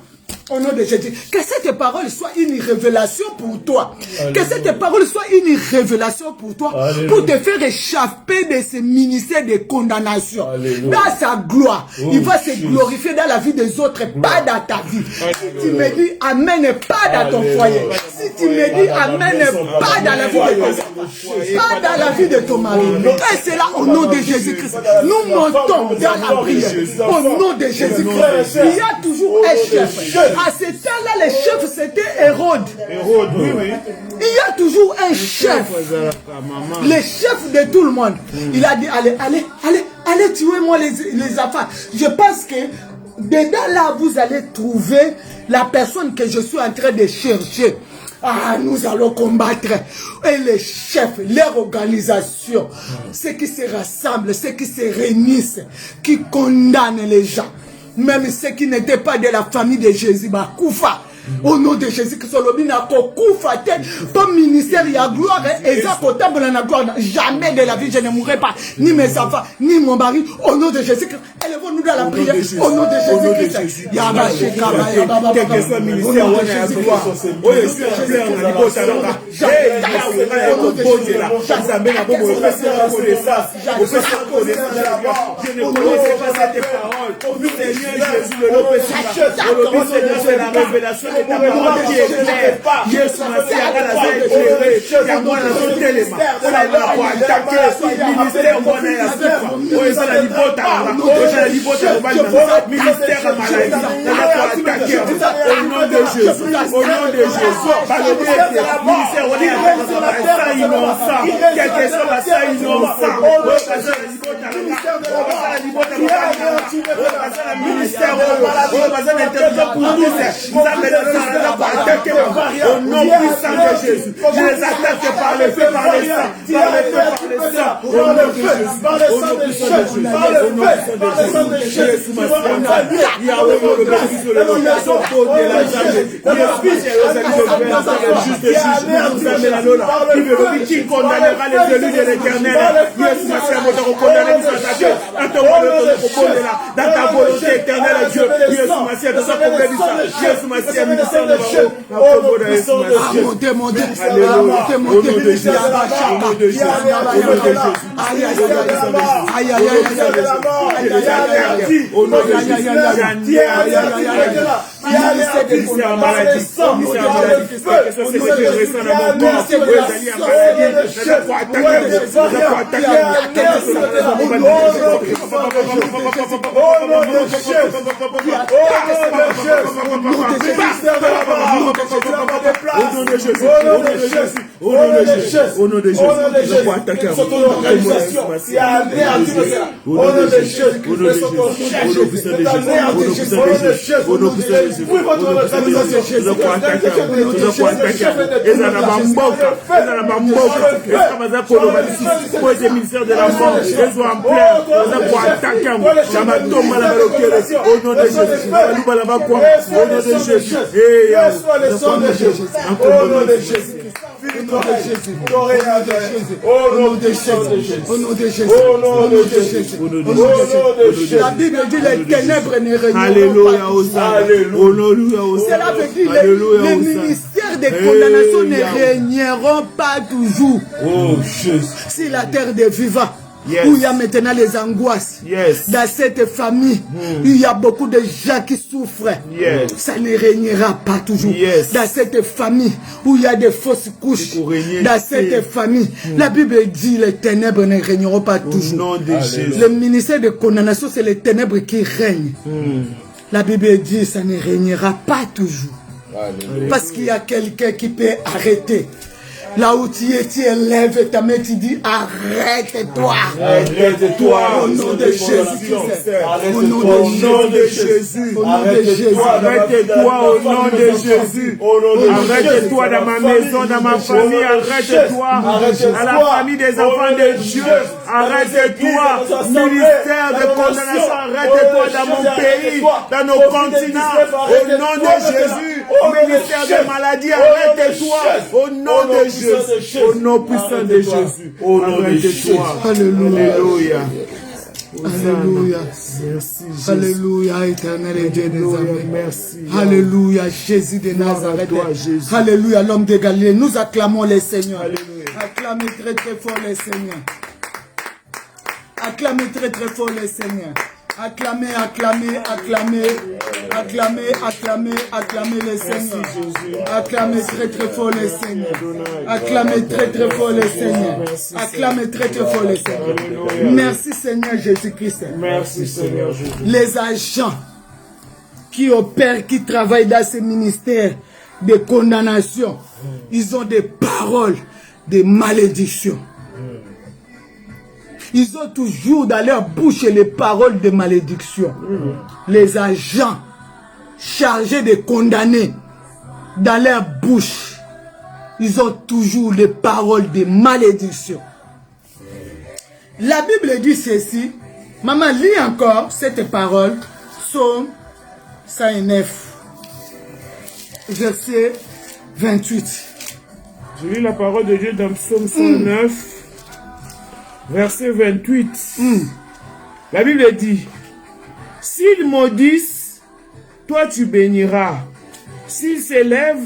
Au nom de Jésus. Que cette parole soit une révélation pour toi. Alléluia. Que cette parole soit une révélation pour toi. Alléluia. Pour te faire échapper de ce ministère de condamnation. Alléluia. Dans sa gloire. Il va se glorifier dans la vie des autres, pas dans ta vie. Alléluia. Tu me dis Amen, pas dans ton foyer. si tu me dis Amen, pas dans la vie de ton mari. Pas dans la vie de ton mari. Et c'est là au nom de Jésus-Christ. Nous montons dans la prière. Au nom de Jésus-Christ. Il y a toujours un chef. À ce temps-là, le chef, c'était Hérode. Hérode, oui, oui. Il y a toujours un chef. Le chef de tout le monde. Il a dit, allez tuez-moi les enfants. Je pense que dedans là, vous allez trouver la personne que je suis en train de chercher. Ah, nous allons combattre. Et les chefs, leur organisation, ceux qui se rassemblent, ceux qui se réunissent, qui condamnent les gens, même ceux qui n'étaient pas de la famille de Jésus, bah, Koufa. Au nom de Jésus Christ, ton ministère, il y a gloire et ça, jamais de la vie, je ne mourrai pas, ni mes enfants, ni mon mari. Au nom de Jésus Christ, élevons-nous dans la prière. Au nom de Jésus Christ, quel que soit le ministère, on est à gloire. Oh, je suis en plein, on a dit, bon, ça va. Je ne connaissais pas cette parole. Seigneur Jésus, le Seigneur, la révélation. Jésus au nom puissant de Jésus, je les attaque par le feu, par le sang, par le feu, par le sang, au nom de Jésus, au nom puissant de Jésus, par le feu, par le sang de Jésus, qui condamnera les élus de l'Éternel, dans ta volonté éternelle, Dieu, au nom de Jésus, je crois attaquer son organisation. Il y a un au nom de Jésus, au nom de Jésus, au nom puissant de Jésus, au nom puissant de Jésus, au nom puissant de Jésus, je crois attaquer, je crois attaquer. Et ça n'a pas mboka, et ça n'a pas mboka. Et ça va s'accorder pour les ministères de la mort, ils sont en plein, je crois attaquer. Ça m'a tombé la balle au nom de Jésus, au nom de Jésus, et au nom de Jésus, au nom de Jésus. Au nom de Jésus, au nom de Jésus, au nom de Jésus, au nom de Jésus, au nom de Jésus. La Bible dit les ténèbres ne régneront pas. Alléluia. Cela veut dire les ministères de condamnation ne régneront pas toujours. Oh Jésus. Si la terre des vivants. Yes. Où il y a maintenant les angoisses. Yes. Dans cette famille, il y a beaucoup de gens qui souffrent. Yes. Ça ne régnera pas toujours. Yes. Dans cette famille, où il y a des fausses couches. Dans cette famille, la Bible dit les ténèbres ne régneront pas toujours. Le ministère de condamnation, c'est les ténèbres qui règnent. La Bible dit ça ne régnera pas toujours. Alléluia. Parce qu'il y a quelqu'un qui peut arrêter. Là où tu es, tu élèves ta main, tu dis arrête-toi. Arrête-toi. Au nom de Jésus. Au nom de Jésus. Au nom de Jésus. Arrête-toi au nom de Jésus. Arrête-toi dans ma maison, dans ma famille. Arrête-toi à la famille des enfants de Dieu. Arrête-toi. Ministère de condamnation. Arrête-toi dans mon pays, dans nos continents. Au nom de Jésus. Ministère de maladie. Arrête-toi. Au nom de Jésus. Au nom puissant de Jésus. Au nom de Jésus. Alléluia. Alléluia. Merci. Alléluia, éternel et Dieu des armées. Merci. Alléluia, Jésus de Nazareth. Alléluia, l'homme de Galilée. Nous acclamons les Seigneurs. Acclamez très très fort les Seigneurs. Acclamez très très fort les Seigneurs. Acclamez, acclamez, acclamez, acclamez, acclamez, acclamez le Seigneur. Acclamez très très fort le Seigneur. Acclamez très très fort le Seigneur. Acclamez très très fort le Seigneur. Merci Seigneur Jésus-Christ. Merci Seigneur Jésus. Les agents qui opèrent, qui travaillent dans ce ministère de condamnation, ils ont des paroles de malédiction. Ils ont toujours dans leur bouche les paroles de malédiction. Les agents chargés de condamner, dans leur bouche, ils ont toujours les paroles de malédiction. La Bible dit ceci. Maman, lis encore cette parole. Psaume 109, verset 28. Je lis la parole de Dieu dans Psaume 109. Verset 28. La Bible dit, s'ils maudissent, toi tu béniras. S'ils s'élèvent,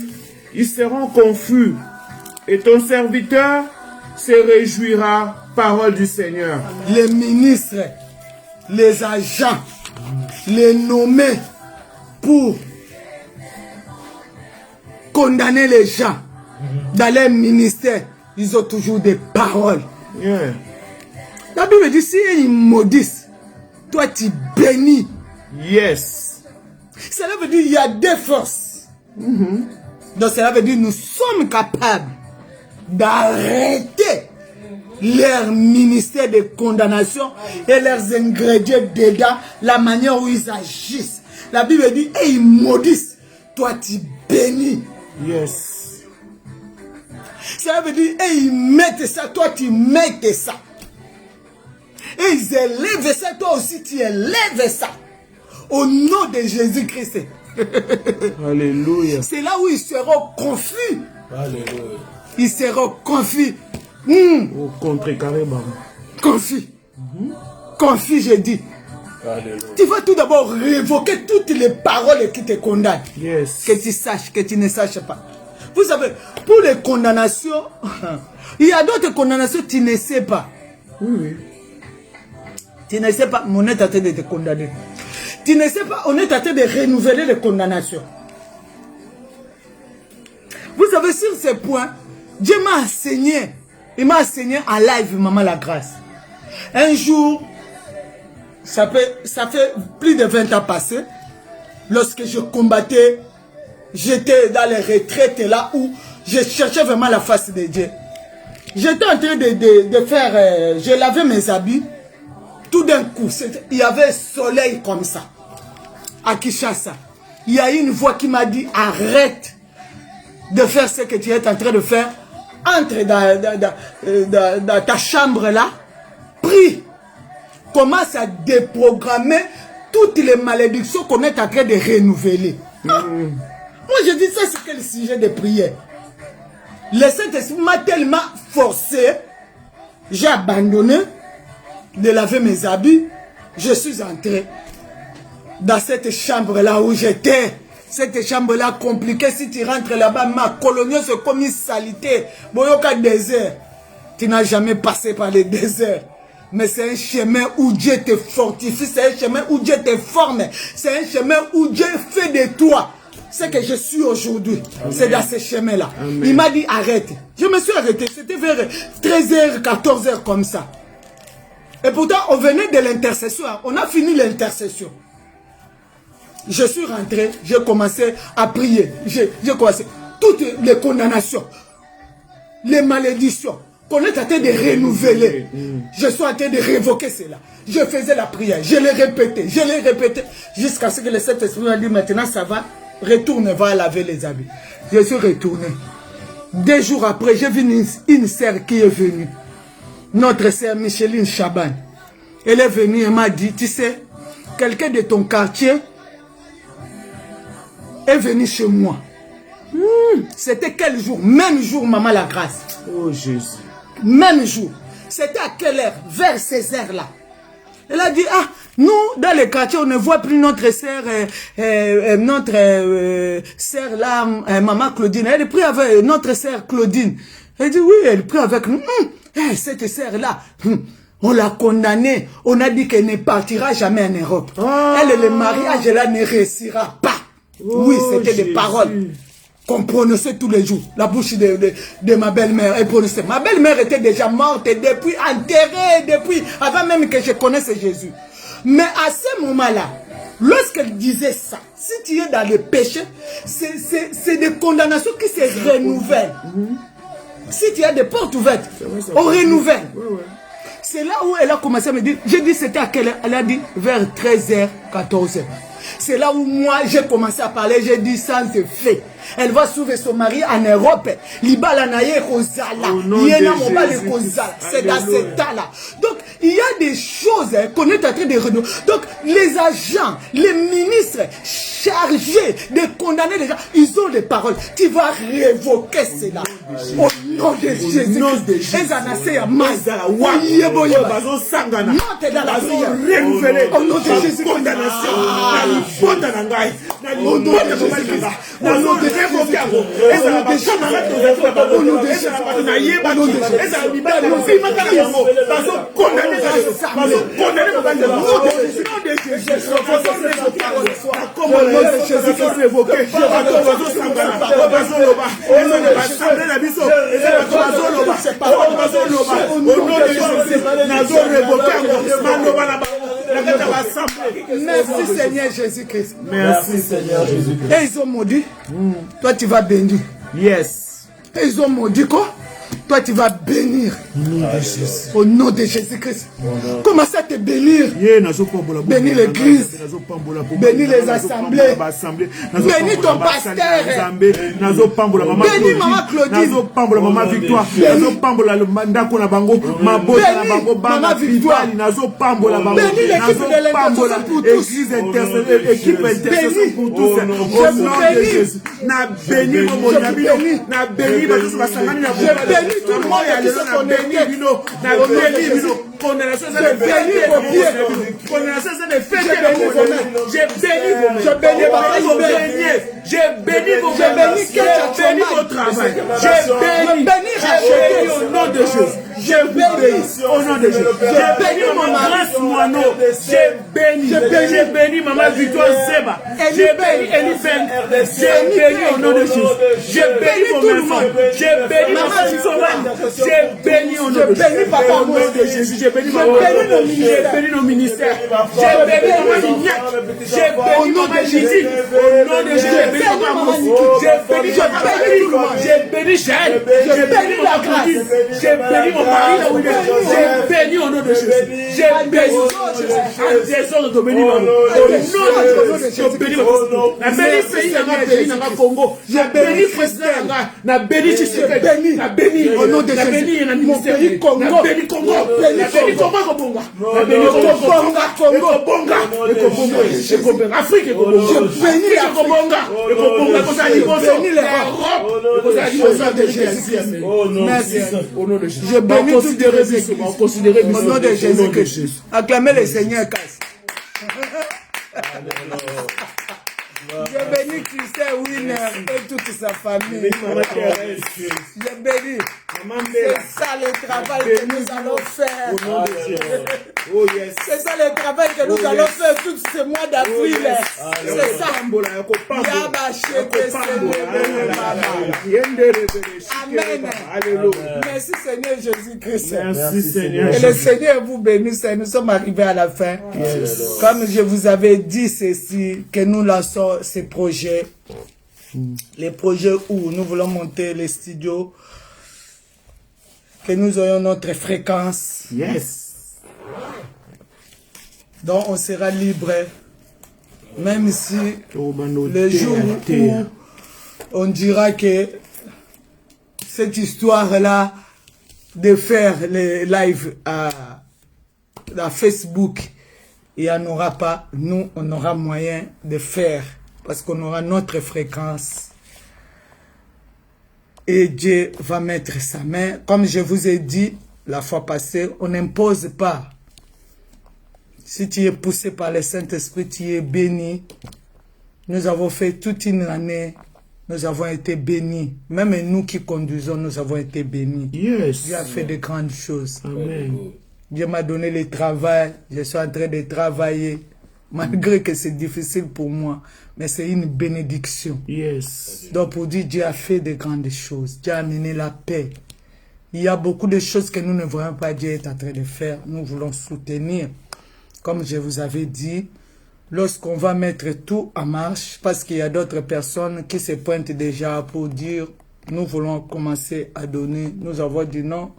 ils seront confus. Et ton serviteur se réjouira, parole du Seigneur. Les ministres, les agents, les nommés pour condamner les gens dans leur ministère, ils ont toujours des paroles. Yeah. La Bible dit, si ils maudissent, toi tu bénis. Yes. Cela veut dire qu'il y a des forces. Donc cela veut dire que nous sommes capables d'arrêter leur ministère de condamnation et leurs ingrédients dedans, la manière où ils agissent. La Bible dit, et ils maudissent, toi tu bénis. Yes. Cela veut dire, et ils mettent ça, toi tu mets ça. Et ils élèvent ça, toi aussi tu élèves ça. Au nom de Jésus-Christ. Alléluia. C'est là où ils seront confus. Alléluia. Ils seront confus. Au contrecarré, maman. Confus. Confus, je dis. Alléluia. Tu vas tout d'abord révoquer toutes les paroles qui te condamnent. Yes. Que tu saches, que tu ne saches pas. Vous savez, pour les condamnations, il y a d'autres condamnations que tu ne sais pas. Oui. Tu ne sais pas, on est en train de te condamner. Tu ne sais pas, on est en train de renouveler les condamnations. Vous savez, sur ce point, Dieu m'a enseigné. Il m'a enseigné en live, maman la grâce. Un jour, ça fait plus de 20 ans passés, lorsque je combattais, j'étais dans les retraites là où je cherchais vraiment la face de Dieu. J'étais en train de faire, je lavais mes habits. Tout d'un coup, il y avait soleil comme ça, à Kinshasa. Il y a une voix qui m'a dit, arrête de faire ce que tu es en train de faire. Entre dans ta chambre là, prie. Commence à déprogrammer toutes les malédictions qu'on est en train de renouveler. Moi, je dis ça, c'est quel sujet de prière. Le Saint-Esprit m'a tellement forcé, j'ai abandonné de laver mes habits, je suis entré dans cette chambre-là où j'étais. Cette chambre-là compliquée, si tu rentres là-bas, ma colonie, c'est comme une salité. Boyoka désert. Tu n'as jamais passé par le désert. Mais c'est un chemin où Dieu te fortifie, c'est un chemin où Dieu te forme. C'est un chemin où Dieu fait de toi ce que je suis aujourd'hui. C'est dans ce chemin-là. Il m'a dit arrête. Je me suis arrêté. C'était vers 13h, 14h comme ça. Et pourtant, on venait de l'intercession. On a fini l'intercession. Je suis rentré, j'ai commencé à prier. J'ai commencé. Toutes les condamnations, les malédictions qu'on est en train de renouveler. Je suis en train de révoquer cela. Je faisais la prière, je l'ai répété, jusqu'à ce que le Saint-Esprit m'a dit maintenant ça va, retourne, va laver les habits. Je suis retourné. 2 jours après, j'ai vu une sœur qui est venue. Notre sœur Micheline Chaban. Elle est venue et m'a dit, tu sais, quelqu'un de ton quartier est venu chez moi. C'était quel jour? Même jour, maman la grâce. Oh Jésus. Même jour. C'était à quelle heure? Vers ces heures-là. Elle a dit, ah, nous, dans les quartiers, on ne voit plus notre sœur, sœur là, maman Claudine. Elle est prise avec notre sœur Claudine. Elle dit, oui, elle est prise avec nous. Cette sœur là, On l'a condamnée. On a dit qu'elle ne partira jamais en Europe. Elle, le mariage, là, ne réussira pas. Oui, c'était des paroles qu'on prononçait tous les jours. La bouche de ma belle-mère. Elle prononçait. Ma belle-mère était déjà morte depuis, enterrée, depuis, avant même que je connaisse Jésus. Mais à ce moment-là, lorsqu'elle disait ça, si tu es dans le péché, c'est des condamnations qui se renouvellent. Si tu as des portes ouvertes, on renouvelle. C'est là où elle a commencé à me dire, j'ai dit c'était à quelle heure? Elle a dit vers 13h, 14h. C'est là où moi j'ai commencé à parler, j'ai dit ça c'est fait. Elle va sauver son mari en Europe. Libala naye kozala. Yena mobile kozala. C'est dans ce temps-là. Donc il y a des choses qu'on est en train de renouveler. Donc les agents, les ministres chargés de condamner les gens, ils ont des paroles. Tu vas révoquer cela. Au nom de Jésus. Au nom de Jésus. Au nom de Jésus. Condamnation. Au nom de Jésus. Merci Seigneur Jésus-Christ. Merci Seigneur Jésus-Christ. Et ils ont maudit. Toi tu vas bénir. Yes. Et ils ont maudit quoi? Toi tu vas bénir. Au nom de Jésus-Christ. Commence à te bénir. Bénis l'église. Bénis les assemblées. Bénis ton pasteur. Bénis maman Claudine. Bénis maman Victoire. Bénis maman Victoire. Bénis l'équipe de l'intercession pour tous. Équipe intercession pour tous. Au nom de Jésus. Na béni mon ami. Na béni tout le monde qui se connecte. Condamnation, c'est de bénir vos pieds. Condamnation, c'est de fêter vos mains. J'ai béni vos mains. J'ai béni vos mains. J'ai béni votre travail. J'ai béni au nom de Jésus. J'ai béni au nom de Jésus. J'ai béni mon grâce moineau. J'ai béni maman Victoire Zeba. J'ai béni Elifem. J'ai béni au nom de Jésus. J'ai béni mon enfant. J'ai béni maman Sauvage. J'ai béni au nom de Jésus. J'ai béni nos ministères. J'ai béni maman Lignac. J'ai béni maman Gigi. Au nom de Jésus. J'ai béni maman J'ai béni Jaël. J'ai béni la grâce. J'ai béni mon mari là où il est. J'ai béni au nom de Jésus. J'ai béni en désordre de béni au nom de Jésus. J'ai béni la béni pays dans le Congo. J'ai béni président na béni Tshisekedi. Na béni au nom de Jésus. Mon pays Congo. Na béni Congo. Béni Congo Kobonga. Na béni Kobonga. Kobonga. Afrique Kobonga. Je bénis la Kobonga. Kobonga comme ça dit bonsoir. L'Europe. De Jésus. Merci. Au nom de Jésus. Je bénis toutes les églises. Au nom de Jésus. Acclamez le Seigneur casse. Je bénis Christian Winner et toute sa famille. Je bénis. C'est ça le travail que nous allons faire. C'est ça le travail que nous allons faire tout ce mois d'avril. C'est ça. Amen. Merci Seigneur Jésus-Christ. Merci Seigneur. Et le Seigneur vous bénisse. Nous sommes arrivés à la fin. Comme je vous avais dit ceci, que nous lançons ces projets. Les projets où nous voulons monter les studios. Que nous ayons notre fréquence. Yes. Donc on sera libre. Même si le jour où on dira que cette histoire-là de faire les lives à Facebook, il n'y en aura pas. Nous, on aura moyen de faire parce qu'on aura notre fréquence. Et Dieu va mettre sa main. Comme je vous ai dit la fois passée, on n'impose pas. Si tu es poussé par le Saint-Esprit, tu es béni. Nous avons fait toute une année. Nous avons été bénis. Même nous qui conduisons, nous avons été bénis. Yes. Dieu a fait de grandes choses. Amen. Dieu m'a donné le travail. Je suis en train de travailler. Malgré que c'est difficile pour moi. Mais c'est une bénédiction. Yes. Donc pour dire, Dieu a fait de grandes choses. Dieu a amené la paix. Il y a beaucoup de choses que nous ne voyons pas Dieu est en train de faire. Nous voulons soutenir. Comme je vous avais dit, lorsqu'on va mettre tout en marche, parce qu'il y a d'autres personnes qui se pointent déjà pour dire, nous voulons commencer à donner. Nous avons dit non.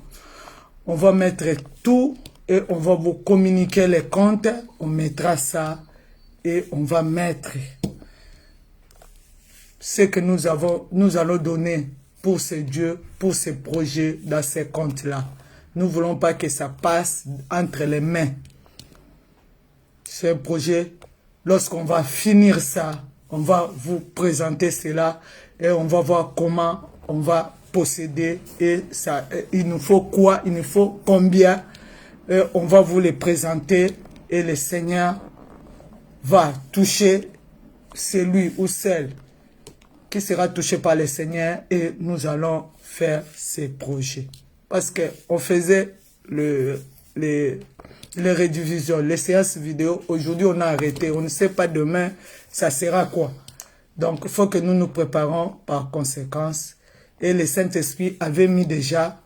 On va mettre tout et on va vous communiquer les comptes. On mettra ça et on va mettre ce que nous allons donner pour ce Dieu, pour ces projets dans ces comptes-là. Nous ne voulons pas que ça passe entre les mains. C'est un projet. Lorsqu'on va finir ça, on va vous présenter cela et on va voir comment on va posséder et ça, il nous faut quoi, il nous faut combien. Et on va vous les présenter et le Seigneur va toucher celui ou celle qui sera touché par le Seigneur et nous allons faire ces projets. Parce qu'on faisait les rediffusions, les séances vidéo. Aujourd'hui, on a arrêté. On ne sait pas demain, ça sera quoi. Donc, il faut que nous nous préparons par conséquence. Et le Saint-Esprit avait mis déjà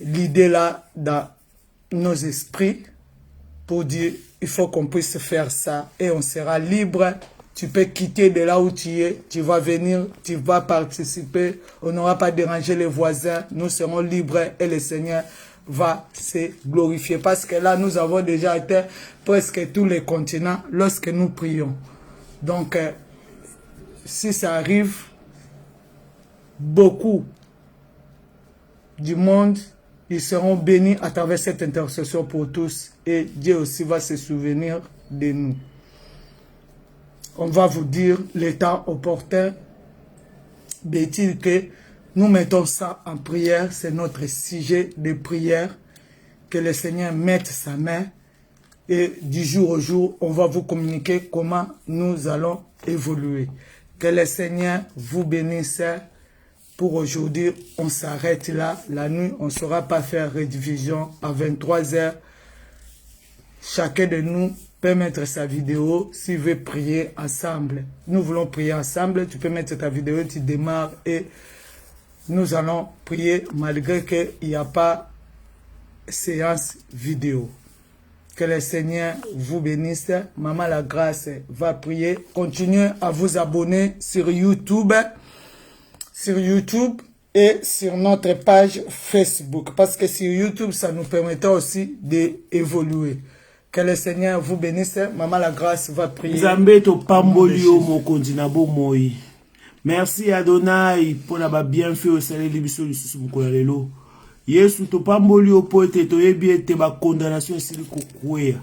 l'idée là dans nos esprits pour dire, il faut qu'on puisse faire ça et on sera libre. Tu peux quitter de là où tu es, tu vas venir, tu vas participer, on n'aura pas dérangé les voisins, nous serons libres et le Seigneur va se glorifier. Parce que là, nous avons déjà atteint presque tous les continents lorsque nous prions. Donc, si ça arrive, beaucoup du monde, ils seront bénis à travers cette intercession pour tous. Et Dieu aussi va se souvenir de nous. On va vous dire le temps opportun. Est-il que nous mettons ça en prière, c'est notre sujet de prière, que le Seigneur mette sa main et du jour au jour, on va vous communiquer comment nous allons évoluer. Que le Seigneur vous bénisse. Pour aujourd'hui, on s'arrête là. La nuit, on ne saura pas faire rediffusion à 23 h. Chacun de nous peut mettre sa vidéo s'il veut prier ensemble. Nous voulons prier ensemble. Tu peux mettre ta vidéo, tu démarres et nous allons prier malgré qu'il n'y a pas séance vidéo. Que le Seigneur vous bénisse. Maman la Grâce va prier. Continuez à vous abonner sur YouTube et sur notre page Facebook. Parce que sur YouTube, ça nous permettra aussi d'évoluer. Que le Seigneur vous bénisse. Maman la Grâce va prier. Merci Adonai pour la bienfait au salut de l'Ibisson du Soussou. Yesu to pamboli opote to yebi ete ba condamnation sili kokwea.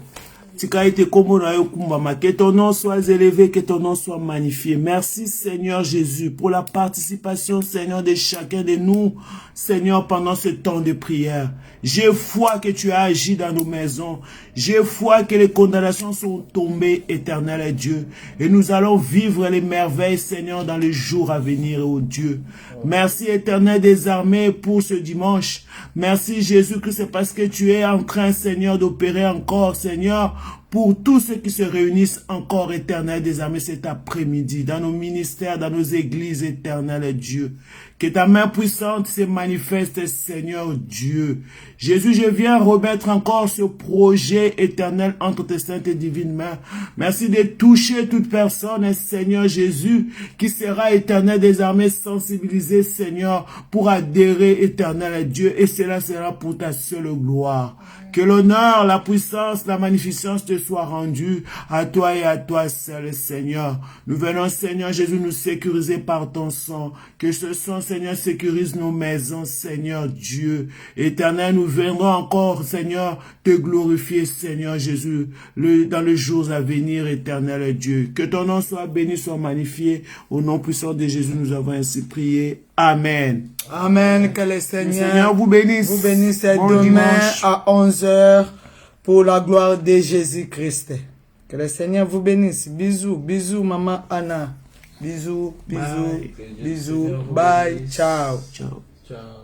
Tika ete komo na yo kumbama, que ton nom soit élevé, que ton nom soit magnifié. Merci Seigneur Jésus pour la participation Seigneur de chacun de nous, Seigneur, pendant ce temps de prière. J'ai foi que tu as agi dans nos maisons. J'ai foi que les condamnations sont tombées, éternel Dieu. Et nous allons vivre les merveilles, Seigneur, dans les jours à venir, oh Dieu. Merci, éternel des armées, pour ce dimanche. Merci, Jésus-Christ, parce que tu es en train, Seigneur, d'opérer encore, Seigneur, pour tous ceux qui se réunissent encore, éternel des armées, cet après-midi, dans nos ministères, dans nos églises, éternel Dieu. Que ta main puissante se manifeste, Seigneur Dieu. Jésus, je viens remettre encore ce projet éternel entre tes saintes et divines mains. Merci de toucher toute personne, Seigneur Jésus, qui sera éternel des armées sensibilisé, Seigneur, pour adhérer, éternel Dieu. Et cela sera pour ta seule gloire. Que l'honneur, la puissance, la magnificence te soit rendue à toi et à toi seul, Seigneur. Nous venons, Seigneur Jésus, nous sécuriser par ton sang. Que ce sang, Seigneur, sécurise nos maisons, Seigneur Dieu. Éternel, nous viendrons encore, Seigneur, te glorifier, Seigneur Jésus, dans les jours à venir, éternel Dieu. Que ton nom soit béni, soit magnifié. Au nom puissant de Jésus, nous avons ainsi prié. Amen. Amen. Que le Seigneur vous bénisse. Vous bénisse bon demain dimanche. à 11 h pour la gloire de Jésus-Christ. Que le Seigneur vous bénisse. Bisous, bisous, maman Anna. Bisous, bisous, Bye. bisous. Bye. Ciao. Ciao. Ciao.